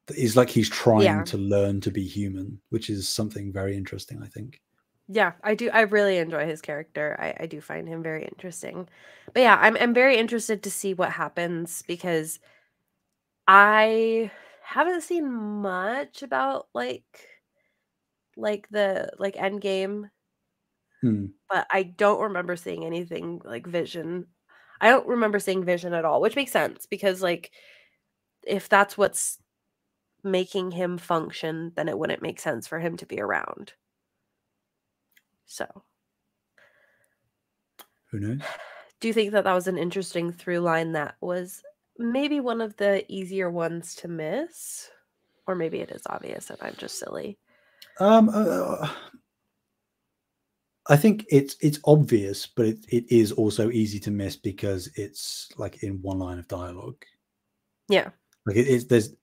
It's like he's trying to learn to be human, which is something very interesting, I think. Yeah, I do. I really enjoy his character. I do find him very interesting. But yeah, I'm very interested to see what happens because I haven't seen much about like the Endgame, but I don't remember seeing anything like Vision. I don't remember seeing Vision at all, which makes sense because like if that's what's making him function, then it wouldn't make sense for him to be around. So, who knows? Do you think that was an interesting through line that was maybe one of the easier ones to miss? Or maybe it is obvious and I'm just silly. I think it's obvious, but it is also easy to miss because it's like in one line of dialogue. Yeah. Like there's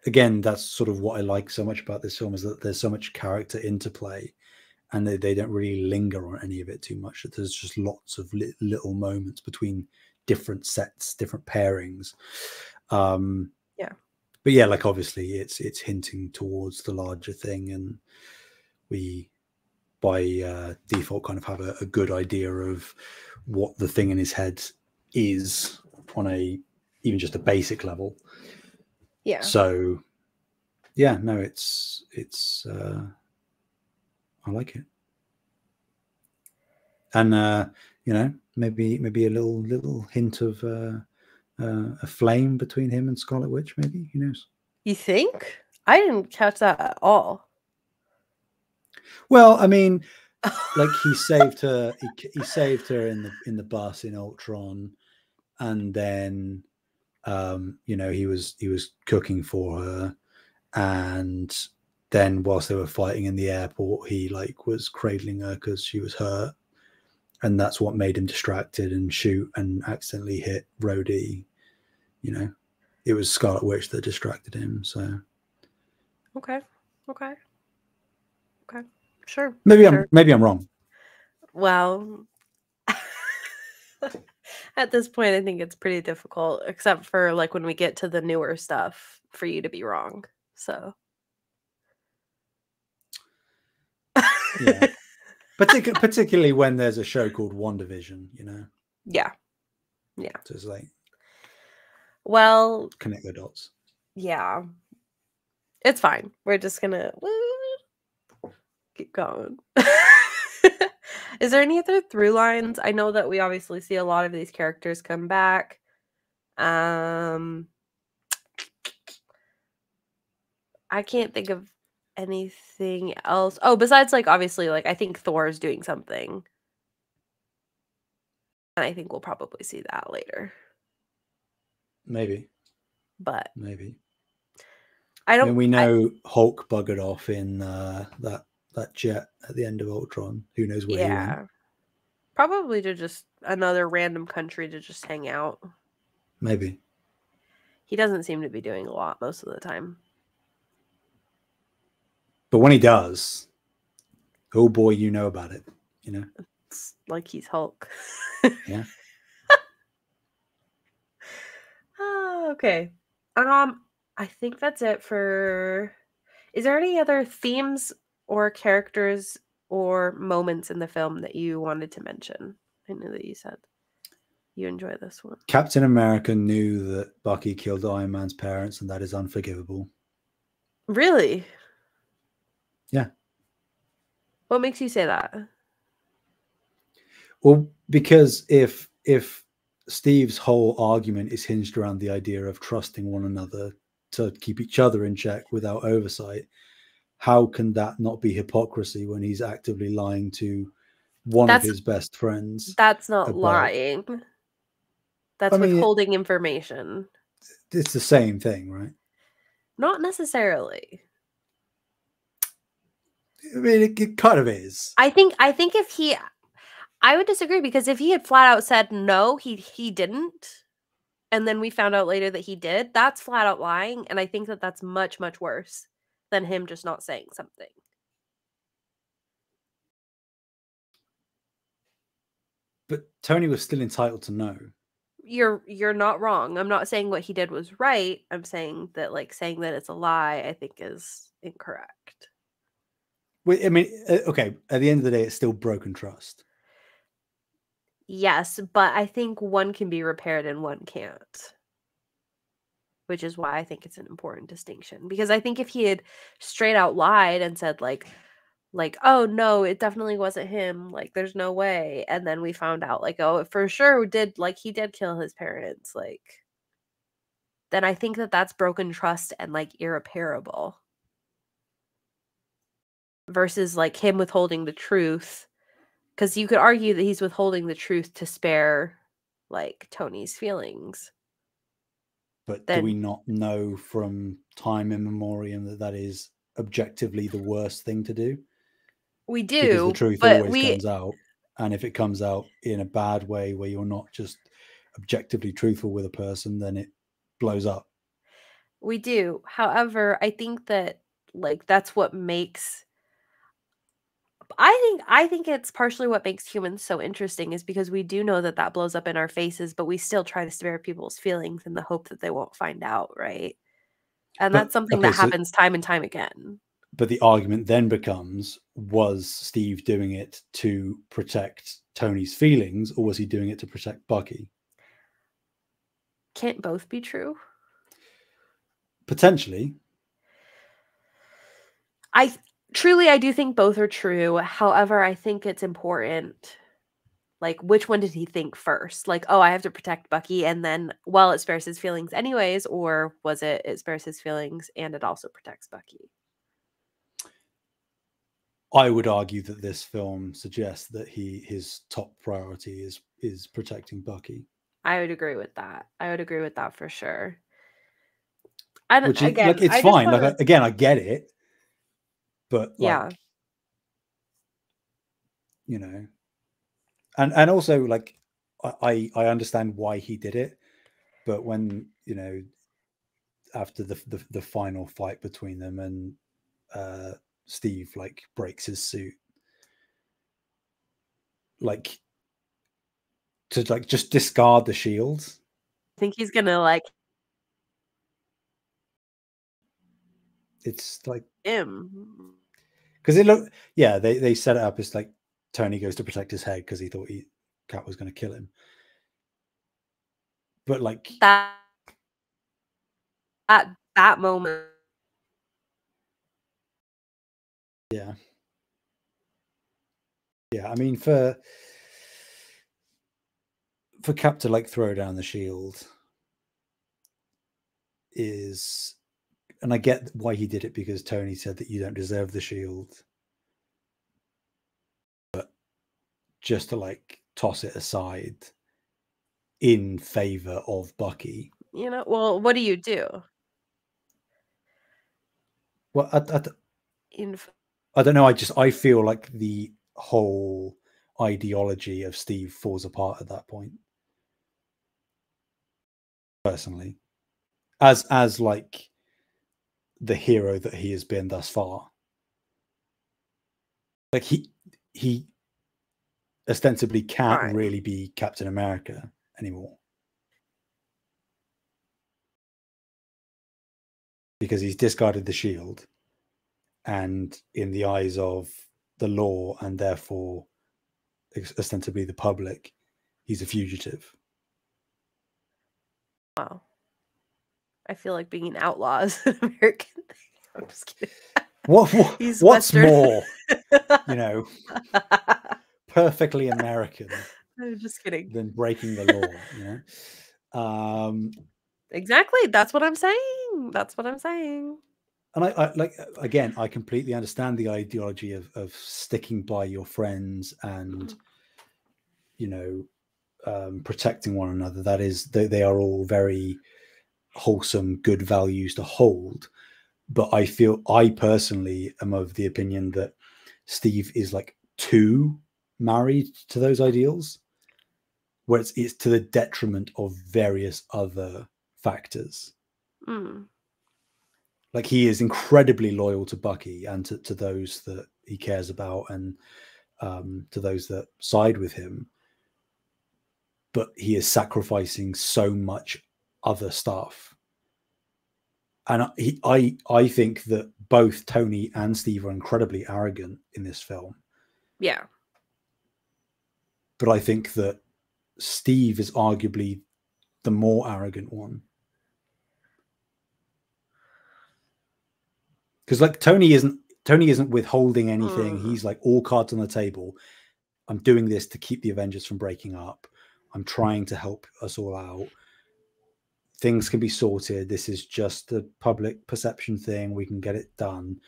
again, that's sort of what I like so much about this film is that there's so much character interplay, and they don't really linger on any of it too much. There's just lots of little moments between different sets, different pairings. Yeah. But yeah, like obviously it's hinting towards the larger thing, and we by default kind of have a good idea of what the thing in his head is on a even just a basic level. Yeah. So yeah, no, it's I like it. And you know, maybe a little hint of a flame between him and Scarlet Witch, maybe, who knows? You think? I didn't catch that at all. Well, I mean, like he saved her he saved her in the bus in Ultron, and then you know, he was cooking for her, and then whilst they were fighting in the airport, he like was cradling her because she was hurt, and that's what made him distracted and shoot and accidentally hit Rhodey. You know, it was Scarlet Witch that distracted him. So okay, sure. Maybe I'm wrong. Well, at this point, I think it's pretty difficult, except for like when we get to the newer stuff, for you to be wrong. So, yeah, particularly when there's a show called WandaVision, you know. Yeah. So it's like, well, connect the dots. Yeah, it's fine. We're just gonna keep going. Is there any other through lines? I know that we obviously see a lot of these characters come back. I can't think of anything else. Oh, besides like obviously like I think Thor is doing something. And I think we'll probably see that later. Maybe. But maybe. I don't. I mean, we know Hulk buggered off in that jet at the end of Ultron. Who knows where he went? Probably to just another random country to just hang out. Maybe. He doesn't seem to be doing a lot most of the time. But when he does, oh boy, you know about it. You know, it's like he's Hulk. Yeah. Okay. I think that's it for. Is there any other themes or characters or moments in the film that you wanted to mention? I know that you said you enjoy this one. Captain America knew that Bucky killed Iron Man's parents, and that is unforgivable. Really? Yeah. What makes you say that? Well, because if Steve's whole argument is hinged around the idea of trusting one another to keep each other in check without oversight, how can that not be hypocrisy when he's actively lying to one of his best friends? That's not lying. That's withholding information. It's the same thing, right? Not necessarily. I mean, it kind of is. I think if he, I would disagree, because if he had flat out said no, he didn't, and then we found out later that he did, that's flat out lying, and I think that that's much, much worse than him just not saying something. But Tony was still entitled to know. you're not wrong. I'm not saying what he did was right. I'm saying that, like, saying that it's a lie, I think is incorrect. I mean, okay, at the end of the day, it's still broken trust. Yes, but I think one can be repaired and one can't. Which is why I think it's an important distinction. Because I think if he had straight out lied and said, like, "Oh, no, it definitely wasn't him, like, there's no way," and then we found out, like, "Oh, it for sure did, like, he did kill his parents," like, then I think that that's broken trust and, like, irreparable. Versus, like, him withholding the truth, because you could argue that he's withholding the truth to spare, like, Tony's feelings. But do we Then not know from time immemorial that that is objectively the worst thing to do? we Because the do, truth but always we comes out. And if it comes out in a bad way where you're not just objectively truthful with a person, then it blows up. we do. However, I think that, like, that's what makes I think it's partially what makes humans so interesting is because we do know that that blows up in our faces, but we still try to spare people's feelings in the hope that they won't find out, right? And But that's something okay, that so happens time and time again. but the argument then becomes, was Steve doing it to protect Tony's feelings, or was he doing it to protect Bucky? Can't both be true? Potentially. I do think both are true. However, I think it's important, like, which one did he think first? Like, "Oh, I have to protect Bucky," and then, well, it spares his feelings anyways, or was it spares his feelings and it also protects Bucky? I would argue that this film suggests that his top priority is protecting Bucky. I would agree with that. I would agree with that for sure. And Which is like, again, it's I just fine. wanna Like, again, I get it, but yeah. like, you know, and also like, I understand why he did it, but when, you know, after the final fight between them and Steve like breaks his suit, like, to like just discard the shields. I think he's gonna, like, It's like, him. because it look, yeah, they set it up as like Tony goes to protect his head because he thought Cat was going to kill him, but like, That at that moment yeah, yeah. I mean, for Cap to like throw down the shield is, and I get why he did it, because Tony said that you don't deserve the shield, but just to like toss it aside in favor of Bucky. you know, well, what do you do? Well, In I don't know. I feel like the whole ideology of Steve falls apart at that point. Personally, as like the hero that he has been thus far, like he ostensibly can't fine. really be Captain America anymore because he's discarded the shield, and in the eyes of the law and therefore ostensibly the public, he's a fugitive. Wow. I feel like being an outlaw is an American thing. I'm just kidding. He's What's Western. more, you know, perfectly American I'm just kidding. than breaking the law, you know? Exactly. That's what I'm saying. That's what I'm saying. And I like, again, I completely understand the ideology of sticking by your friends and, you know, protecting one another. That is, they are all very wholesome, good values to hold. But I personally am of the opinion that Steve is like too married to those ideals, where it's to the detriment of various other factors. Mm. Like, he is incredibly loyal to Bucky and to those that he cares about, and to those that side with him. but he is sacrificing so much other stuff. And I think that both Tony and Steve are incredibly arrogant in this film. Yeah. But I think that Steve is arguably the more arrogant one. Because like Tony isn't withholding anything. He's like, all cards on the table. I'm doing this to keep the Avengers from breaking up. I'm trying to help us all out. Things can be sorted. This is just a public perception thing. We can get it done.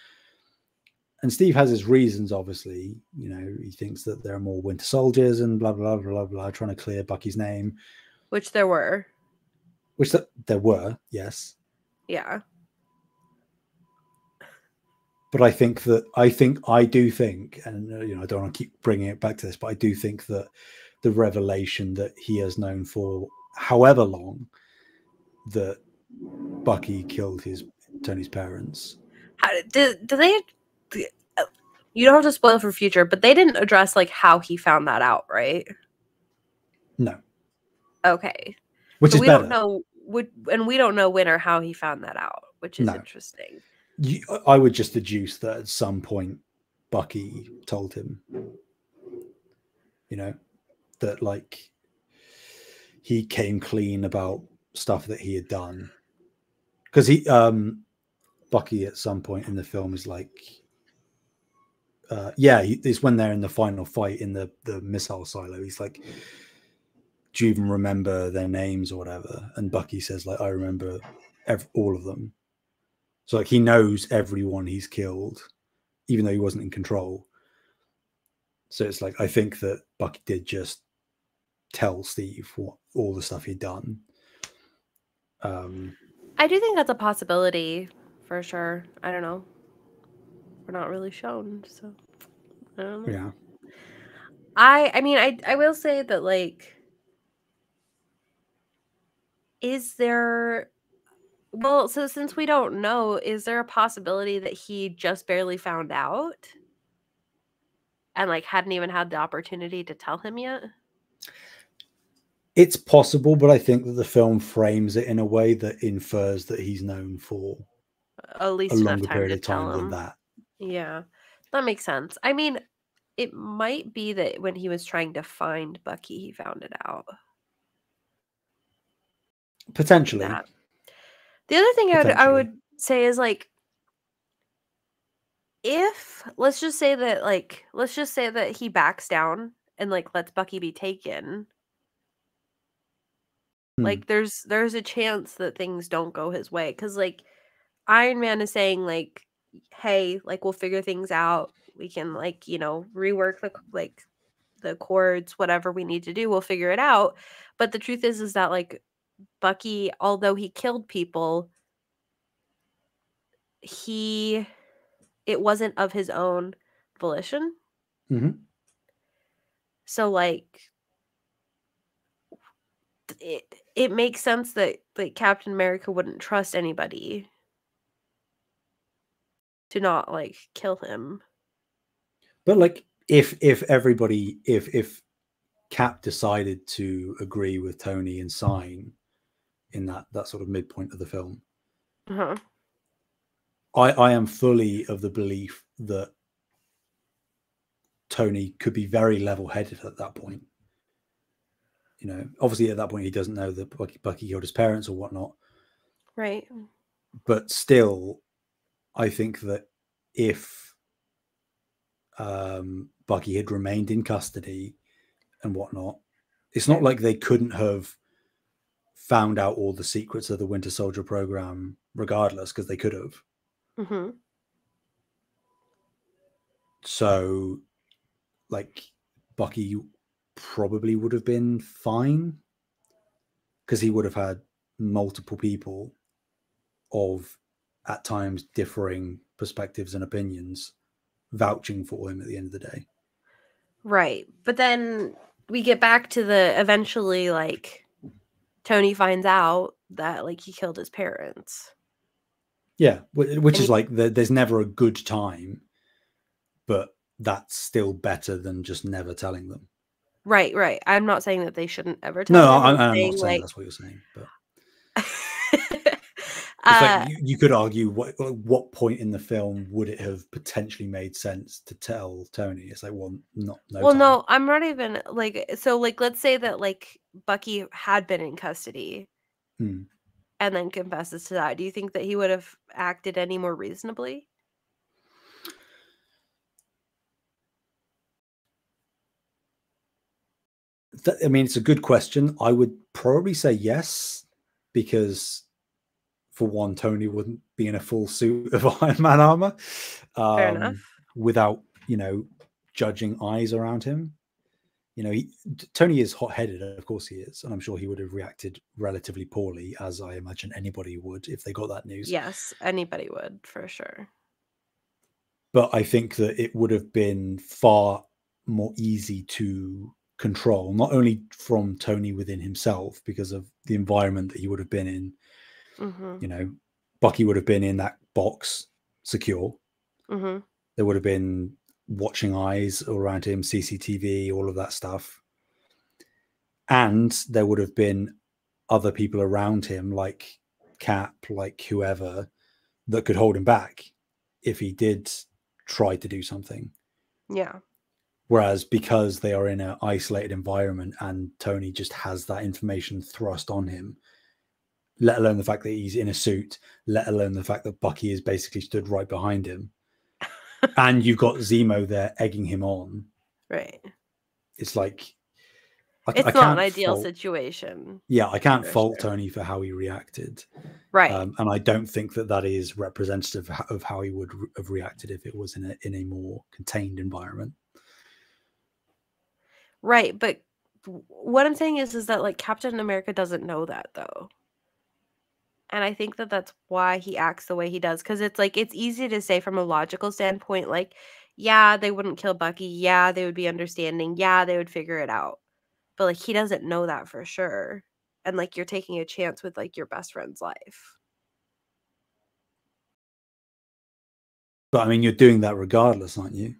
And Steve has his reasons, obviously. You know, he thinks that there are more Winter Soldiers and blah, blah, blah, blah, blah, trying to clear Bucky's name. Which there were. There were, yes. Yeah. But I do think, and you know, I don't want to keep bringing it back to this, but I do think that the revelation that he has known for however long that Bucky killed Tony's parents. Do they? You don't have to spoil for future, but they didn't address like how he found that out, right? No. Okay. Which is we better. Don't know, and we don't know when or how he found that out, which is interesting. I would just deduce that at some point Bucky told him, you know, that like he came clean about stuff that he had done. Because Bucky at some point in the film is like, it's when they're in the final fight in the missile silo. He's like, do you even remember their names or whatever? And Bucky says like, I remember all of them. So like he knows everyone he's killed, even though he wasn't in control. So it's like, I think that Bucky did just tell Steve all the stuff he'd done. I do think that's a possibility for sure. I don't know. We're not really shown, so I don't know. Yeah. I mean, I will say that like, is there? Well, so since we don't know, is there a possibility that he just barely found out and like hadn't even had the opportunity to tell him yet? It's possible, but I think that the film frames it in a way that infers that he's known for at least a enough longer time period to of time tell him. than that. Yeah, that makes sense. I mean, it might be that when he was trying to find Bucky, he found it out. Potentially. The other thing I would say is like, let's just say that he backs down and like lets Bucky be taken. Like there's a chance that things don't go his way, because like Iron Man is saying like, hey, like we'll figure things out. We can like, you know, rework the chords, whatever we need to do, we'll figure it out. But the truth is that like Bucky, although he killed people, it wasn't of his own volition. Mm-hmm. So like it makes sense that like Captain America wouldn't trust anybody to not like kill him. But like if Cap decided to agree with Tony and sign in that sort of midpoint of the film, I am fully of the belief that Tony could be very level-headed at that point. You know, obviously at that point he doesn't know that Bucky killed his parents or whatnot. Right. But still, I think that if Bucky had remained in custody and whatnot, it's not like they couldn't have found out all the secrets of the Winter Soldier program regardless, because they could have. Mm-hmm. So, like, Bucky probably would have been fine because he would have had multiple people of, at times, differing perspectives and opinions vouching for him at the end of the day. Right. But then we get back to the eventually, like, Tony finds out that, like, he killed his parents. Yeah, which is like, there's never a good time, but that's still better than just never telling them. Right. I'm not saying that they shouldn't ever tell No, him. I'm not saying that's what you're saying, but it's like you could argue what point in the film would it have potentially made sense to tell Tony? It's like, well, no time. No, I'm not even like, so like, let's say that like Bucky had been in custody and then confesses to that. Do you think that he would have acted any more reasonably? I mean, it's a good question. I would probably say yes, because for one, Tony wouldn't be in a full suit of Iron Man armor Fair enough. without, judging eyes around him. Tony is hot-headed, of course he is, and I'm sure he would have reacted relatively poorly, as I imagine anybody would if they got that news. Yes, anybody would, for sure. But I think that it would have been far more easy to control, not only from Tony within himself, because of the environment that he would have been in. Bucky would have been in that box, secure. There would have been watching eyes around him, CCTV, all of that stuff. And there would have been other people around him, like Cap, like whoever, that could hold him back if he did try to do something. Yeah. Whereas because they are in an isolated environment and Tony just has that information thrust on him, let alone the fact that he's in a suit, let alone the fact that Bucky is basically stood right behind him, and you've got Zemo there egging him on. Right. It's like, it's not an ideal situation. Yeah, I can't fault Tony for how he reacted. Right. And I don't think that is representative of how he would have reacted if it was in a more contained environment. Right, but what I'm saying is that like Captain America doesn't know that though. And I think that that's why he acts the way he does, because it's like, it's easy to say from a logical standpoint, like, yeah, they wouldn't kill Bucky. Yeah, they would be understanding. Yeah, they would figure it out. But like, he doesn't know that for sure. And like, you're taking a chance with like your best friend's life. But I mean, you're doing that regardless, aren't you?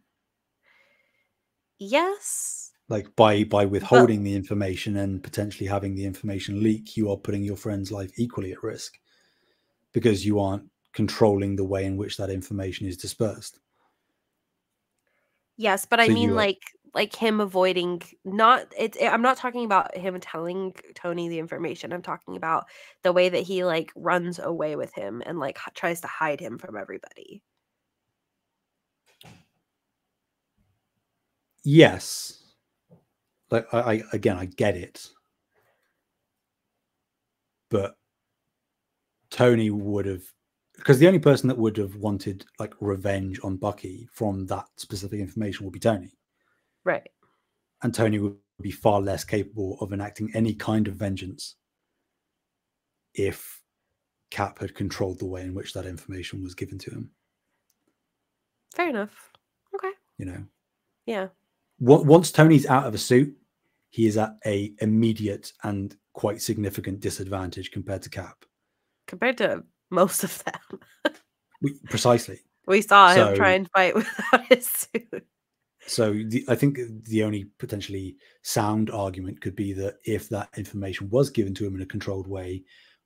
Yes. Like by withholding the information and potentially having the information leak, you are putting your friend's life equally at risk, because you aren't controlling the way in which that information is dispersed. Yes, but I mean, like him avoiding, I'm not talking about him telling Tony the information. I'm talking about the way that he like runs away with him and like tries to hide him from everybody. Yes. Like I get it. But Tony would have, because the only person that would have wanted like revenge on Bucky from that specific information would be Tony. Right. And Tony would be far less capable of enacting any kind of vengeance if Cap had controlled the way in which that information was given to him. Fair enough. Okay. Yeah. Once Tony's out of a suit, he is at a immediate and quite significant disadvantage compared to Cap. Compared to most of them. Precisely. We saw him try and fight without his suit. So I think the only potentially sound argument could be that if that information was given to him in a controlled way,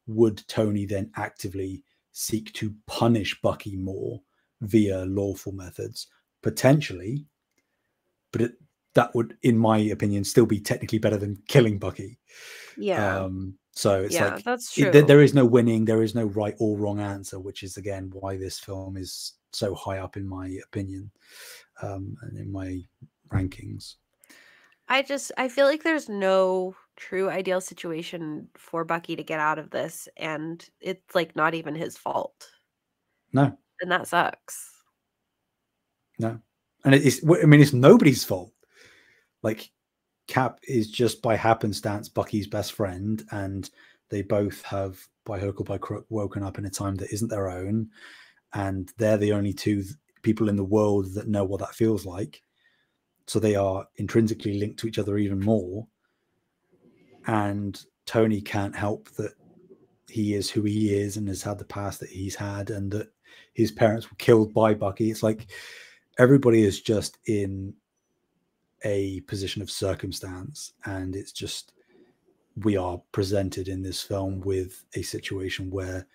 would Tony then actively seek to punish Bucky more via lawful methods? Potentially. But that would, in my opinion, still be technically better than killing Bucky. Yeah. So it's like, that's true. There is no winning. There is no right or wrong answer, which is, again, why this film is so high up in my opinion and in my rankings. I feel like there's no true ideal situation for Bucky to get out of this, and it's like not even his fault. No. And that sucks. No. And it's nobody's fault. Like, Cap is just by happenstance Bucky's best friend, and they both have, by hook or by crook, woken up in a time that isn't their own, and they're the only two people in the world that know what that feels like. So they are intrinsically linked to each other even more. And Tony can't help that he is who he is and has had the past that he's had, and that his parents were killed by Bucky. It's like everybody is just in a position of circumstance, and it's just, we are presented in this film with a situation where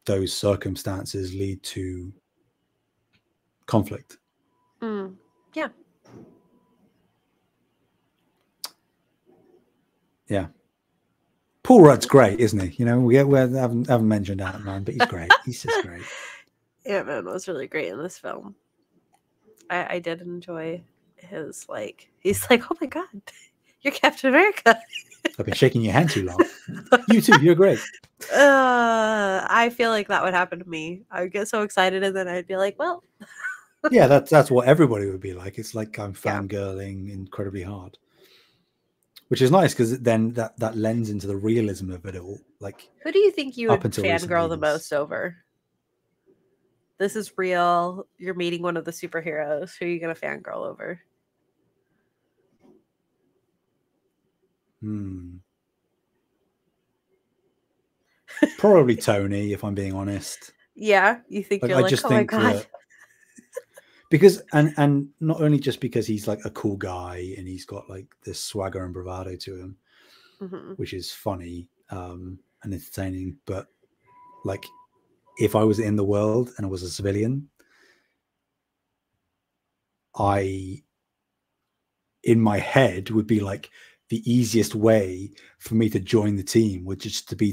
those circumstances lead to conflict. Yeah. Yeah. Paul Rudd's great, isn't he? You know, we haven't mentioned Ant-Man, but he's great. He's just great. Ant-Man was really great in this film. I did enjoy his, like, he's like, oh my God, you're Captain America. I've been shaking your hand too long. You too, you're great. I feel like that would happen to me. I would get so excited and then I'd be like, well. Yeah, that's what everybody would be like. It's like I'm fangirling incredibly hard. Which is nice, because then that lends into the realism of it all. Like, who do you think you would fangirl the most over? This is real. You're meeting one of the superheroes. Who are you going to fangirl over? Probably Tony, if I'm being honest. Yeah, you think you're like, oh my God. Because and not only just because he's like a cool guy and he's got like this swagger and bravado to him, which is funny and entertaining, but like, if I was in the world and I was a civilian, I, in my head, would be like, the easiest way for me to join the team would just to be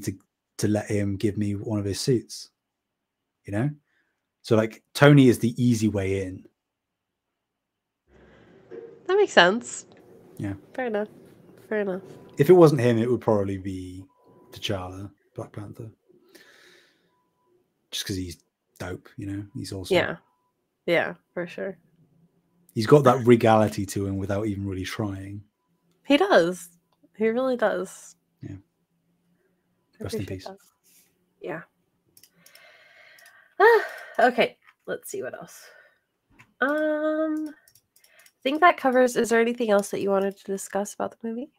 to let him give me one of his suits, you know? So like, Tony is the easy way in. That makes sense. Yeah. Fair enough. Fair enough. If it wasn't him, it would probably be T'Challa, Black Panther. Just because he's dope, you know? He's awesome. Yeah. Yeah, for sure. He's got that regality to him without even really trying. He does. He really does. Yeah. Rest in peace. That. Yeah. Okay. Let's see what else. I think that covers. Is there anything else that you wanted to discuss about the movie?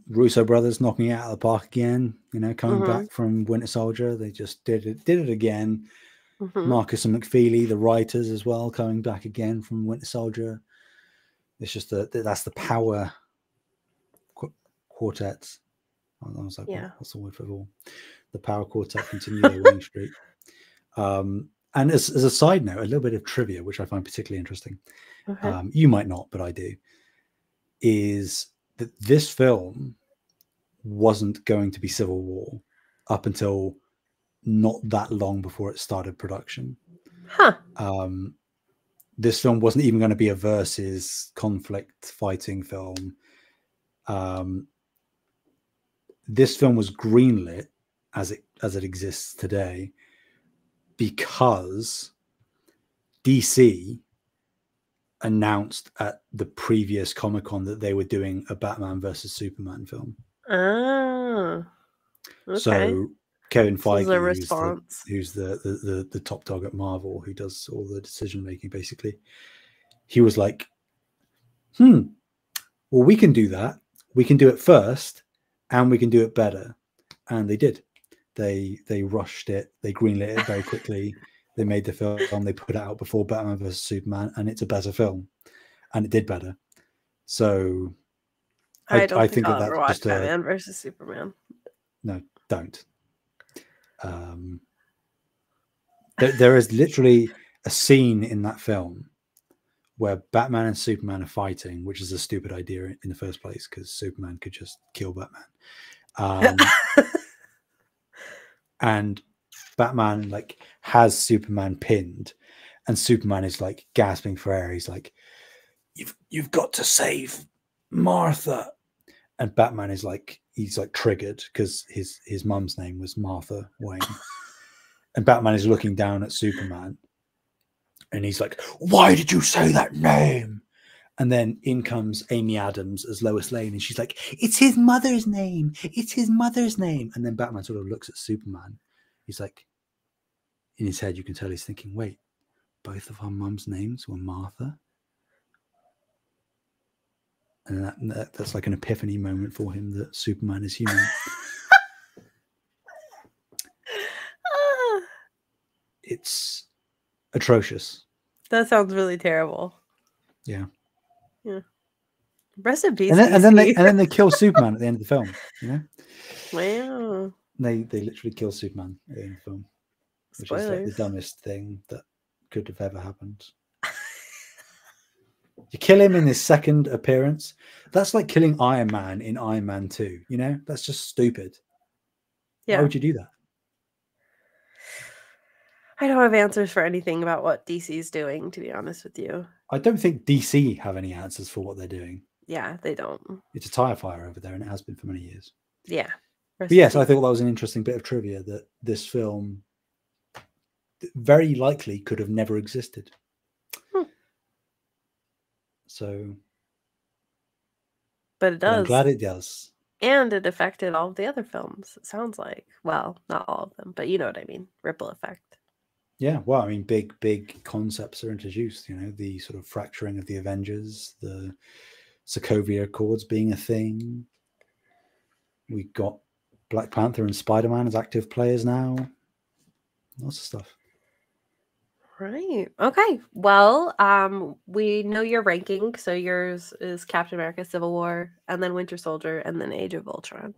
Russo brothers knocking it out of the park again. You know, coming back from Winter Soldier, they just did it again. Marcus and McFeely, the writers as well, coming back again from Winter Soldier. It's just that's the power quartet. I was like, what's the word for it all? The power quartet continue their winning streak. And as a side note, a little bit of trivia, which I find particularly interesting. You might not, but I do. Is that this film wasn't going to be Civil War up until not that long before it started production. This film wasn't even going to be a versus conflict fighting film. This film was greenlit as it exists today because DC announced at the previous Comic-Con that they were doing a Batman versus Superman film. Oh, okay. So Kevin Feige, who's the top dog at Marvel, who does all the decision making, basically, he was like, well, we can do that. We can do it first, and we can do it better. And they did. They rushed it. They greenlit it very quickly. They made the film. They put it out before Batman vs Superman, and it's a better film, and it did better. So I think I'll ever watch Batman versus Superman. No, don't. There is literally a scene in that film where Batman and Superman are fighting, which is a stupid idea in the first place because Superman could just kill Batman. And Batman like has Superman pinned, and Superman is like gasping for air. He's like, "You've got to save Martha," and Batman is like, he's like triggered because his mum's name was Martha Wayne, and Batman is looking down at Superman, and he's like, "Why did you say that name?" And then in comes Amy Adams as Lois Lane, and she's like, "It's his mother's name. It's his mother's name." And then Batman sort of looks at Superman. He's like, in his head, you can tell he's thinking, wait, both of our mums' names were Martha? And that's like an epiphany moment for him that Superman is human. It's atrocious. That sounds really terrible. Yeah. Yeah. Rest in peace. And then they kill Superman at the end of the film. You know. Wow. They literally kill Superman at the end of the film, which is like the dumbest thing that could have ever happened. You kill him in his second appearance. That's like killing Iron Man in Iron Man 2. You know, that's just stupid. Yeah. Why would you do that? I don't have answers for anything about what DC's doing, to be honest with you. I don't think DC have any answers for what they're doing. Yeah, they don't. It's a tire fire over there, and it has been for many years. Yeah. But yes, I thought that was an interesting bit of trivia, that this film very likely could have never existed. So, but it does. I'm glad it does. And it affected all of the other films, it sounds like. Well, not all of them, but you know what I mean. Ripple effect. Yeah, well, I mean, big concepts are introduced, you know, the sort of fracturing of the Avengers, the Sokovia Accords being a thing. We got Black Panther and Spider-Man as active players now. Lots of stuff. Right. Okay. Well, we know your ranking. So yours is Captain America, Civil War, and then Winter Soldier, and then Age of Ultron.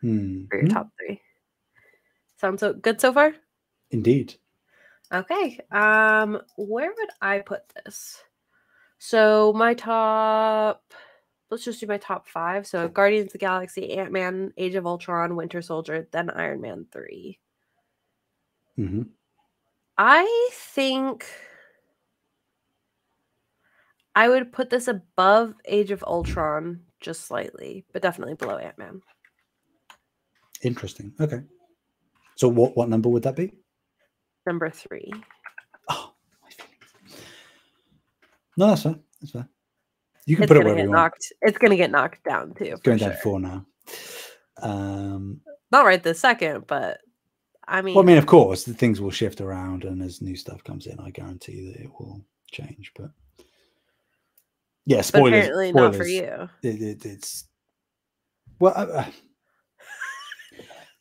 For your top 3. Sounds so good so far? Indeed. Okay. Where would I put this? So my top, let's just do my top 5. So Guardians of the Galaxy, Ant-Man, Age of Ultron, Winter Soldier, then Iron Man 3. Mm-hmm. I think I would put this above Age of Ultron just slightly, but definitely below Ant-Man. Interesting. Okay. So what number would that be? Number 3. Oh, my feelings. No, that's fair. That's fair. You can put it wherever you want. It's going to get knocked down too. It's going down to 4 now. Not right this second, but I mean... Well, I mean, of course, the things will shift around, and as new stuff comes in, I guarantee that it will change. But yeah, spoilers. But apparently not for you. It's... Well,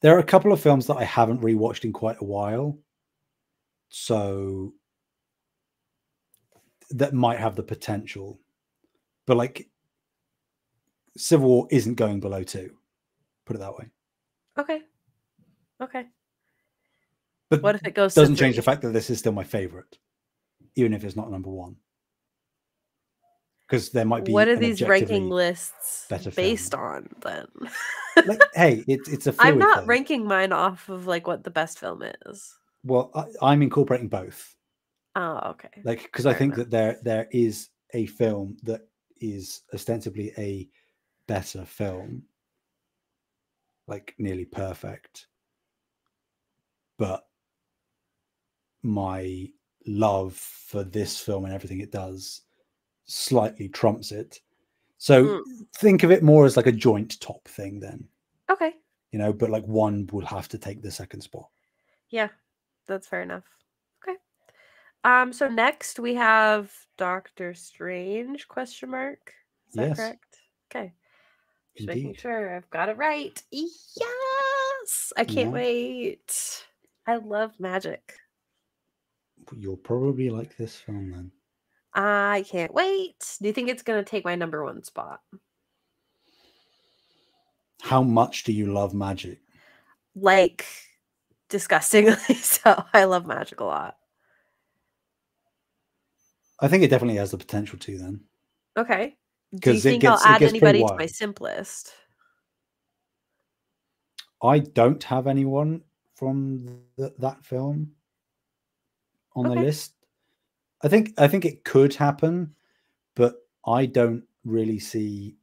there are a couple of films that I haven't rewatched in quite a while. So that might have the potential. But like Civil War isn't going below 2. Put it that way. Okay. But what if it goes doesn't to 3? change the fact that this is still my favorite, even if it's not number 1. Because there might be... What are these ranking lists based on then? Like, hey, it's a fluid I'm not thing. ranking mine off of like what the best film is. Well, I'm incorporating both. Oh, okay. Like, because I think that there is a film that is ostensibly a better film, like nearly perfect, but my love for this film and everything it does slightly trumps it. So think of it more as like a joint top thing then. Okay. You know, but like one will have to take the second spot. Yeah, that's fair enough. Okay. So next we have Doctor Strange ? Is that correct? Okay. Just making sure I've got it right. Yes! I can't wait. I love magic. You'll probably like this film then. I can't wait. Do you think it's going to take my number 1 spot? How much do you love magic? Like, disgustingly so. I love magic a lot. I think it definitely has the potential to then. Okay. Do you think I'll add anybody to my simplest? I don't have anyone from that film on the list. I think it could happen, but I don't really see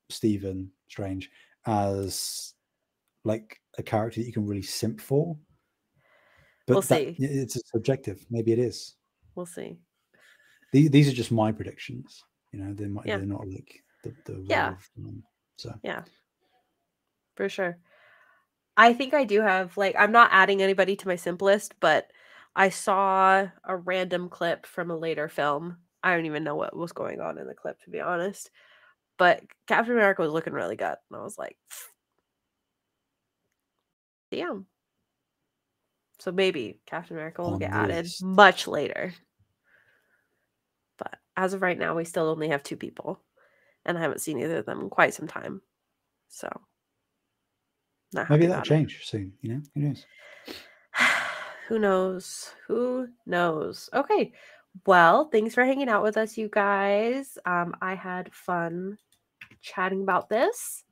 Stephen Strange as like a character that you can really simp for. But we'll see. It's subjective. Maybe it is. We'll see. These are just my predictions. You know, they're not like the real film. So yeah, for sure. I think I do have, like, I'm not adding anybody to my simplest, but I saw a random clip from a later film. I don't even know what was going on in the clip, to be honest. But Captain America was looking really good. And I was like, damn. So maybe Captain America will get added much later. as of right now, we still only have 2 people, and I haven't seen either of them in quite some time. So, not happy Maybe that'll about change soon. You know, who knows? Who knows? Who knows? Okay. Well, thanks for hanging out with us, you guys. I had fun chatting about this.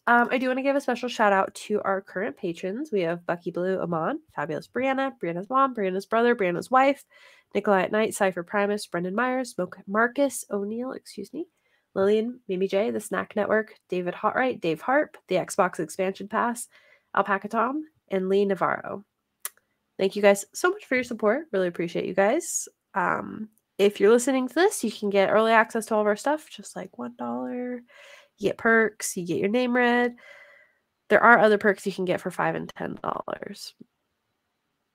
I do want to give a special shout out to our current patrons. We have Bucky Blue, Amon, Fabulous Brianna, Brianna's mom, Brianna's brother, Brianna's wife, Nikolai at Night, Cypher Primus, Brendan Myers, Marcus O'Neill, Lillian, Mimi J, The Snack Network, David Hotright, Dave Harp, the Xbox Expansion Pass, Alpaca Tom, and Lee Navarro. Thank you guys so much for your support. Really appreciate you guys. If you're listening to this, you can get early access to all of our stuff, just like $1. You get perks, you get your name read. There are other perks you can get for $5 and $10.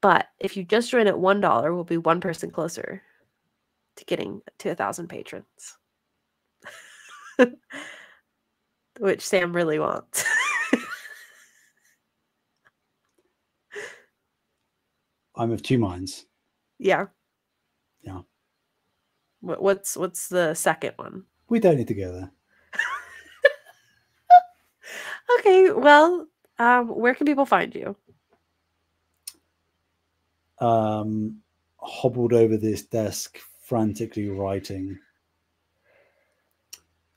But if you just join at $1, we'll be one person closer to getting to 1,000 patrons. Which Sam really wants. I'm of 2 minds. Yeah. Yeah. What's the second one? We don't need to go there. Okay, well, where can people find you? Hobbled over this desk, frantically writing.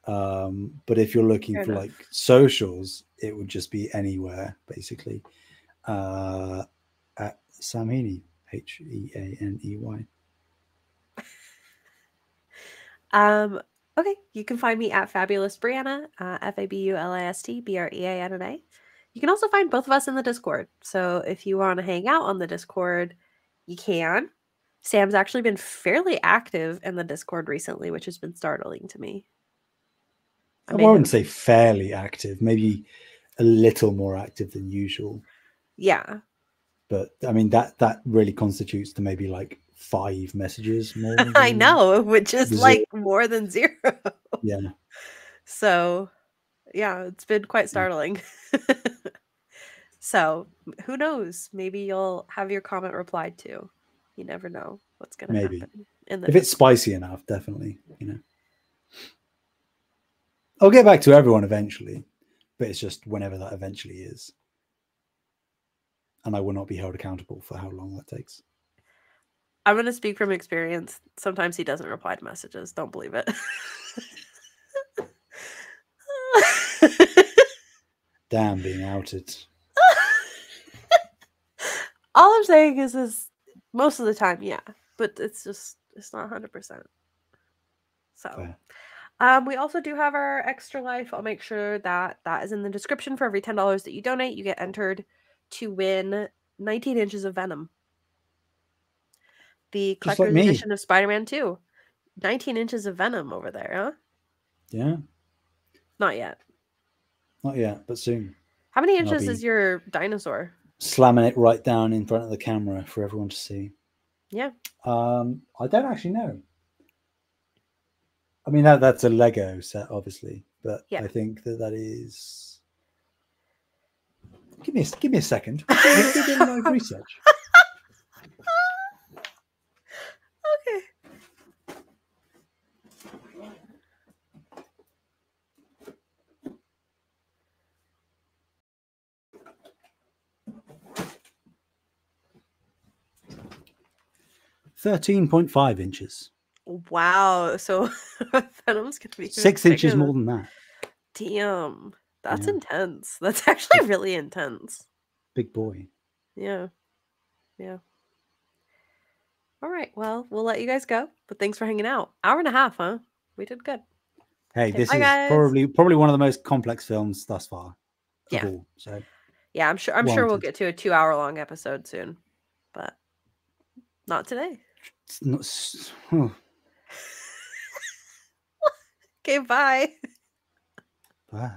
But if you're looking Fair for enough. like socials, it would just be anywhere, basically. At Sam Heaney, Heaney. Okay, you can find me at Fabulous Brianna, Fabulist Breanna. You can also find both of us in the Discord. So if you want to hang out on the Discord, you can. Sam's actually been fairly active in the Discord recently, which has been startling to me. I wouldn't say fairly active, maybe a little more active than usual. Yeah. But I mean, that really constitutes to maybe like 5 messages more. I know, which is like more than 0. Yeah. So, yeah, it's been quite startling. So, who knows? Maybe you'll have your comment replied to. You never know what's going to happen. If it's spicy enough, definitely, you know. I'll get back to everyone eventually, but it's just whenever that eventually is. And I will not be held accountable for how long that takes. I'm going to speak from experience. Sometimes he doesn't reply to messages. Don't believe it. Damn, being outed. All I'm saying is most of the time, yeah. But it's not 100%. So, fair. We also do have our Extra Life. I'll make sure that is in the description. For every $10 that you donate, you get entered to win 19 inches of Venom. The collector's edition of Spider-Man 2. 19 inches of Venom over there, huh? Yeah. Not yet. Not yet, but soon. How many inches is your dinosaur? Slamming it right down in front of the camera for everyone to see. Yeah. I don't actually know. I mean, that's a Lego set, obviously, but yeah. I think that is. Give me a second. Let's do a bit of my research. Okay. $13.5 inches. Wow. So Venom's going to be 6 inches more than that. Damn. That's intense. That's actually really intense. Big boy. Yeah. Yeah. All right. Well, we'll let you guys go. But thanks for hanging out. 1.5 hours, huh? We did good. Hey, this is probably one of the most complex films thus far. Of all, so. Yeah, I'm sure we'll get to a 2-hour-long episode soon. But not today. It's not. Okay, bye. Bye.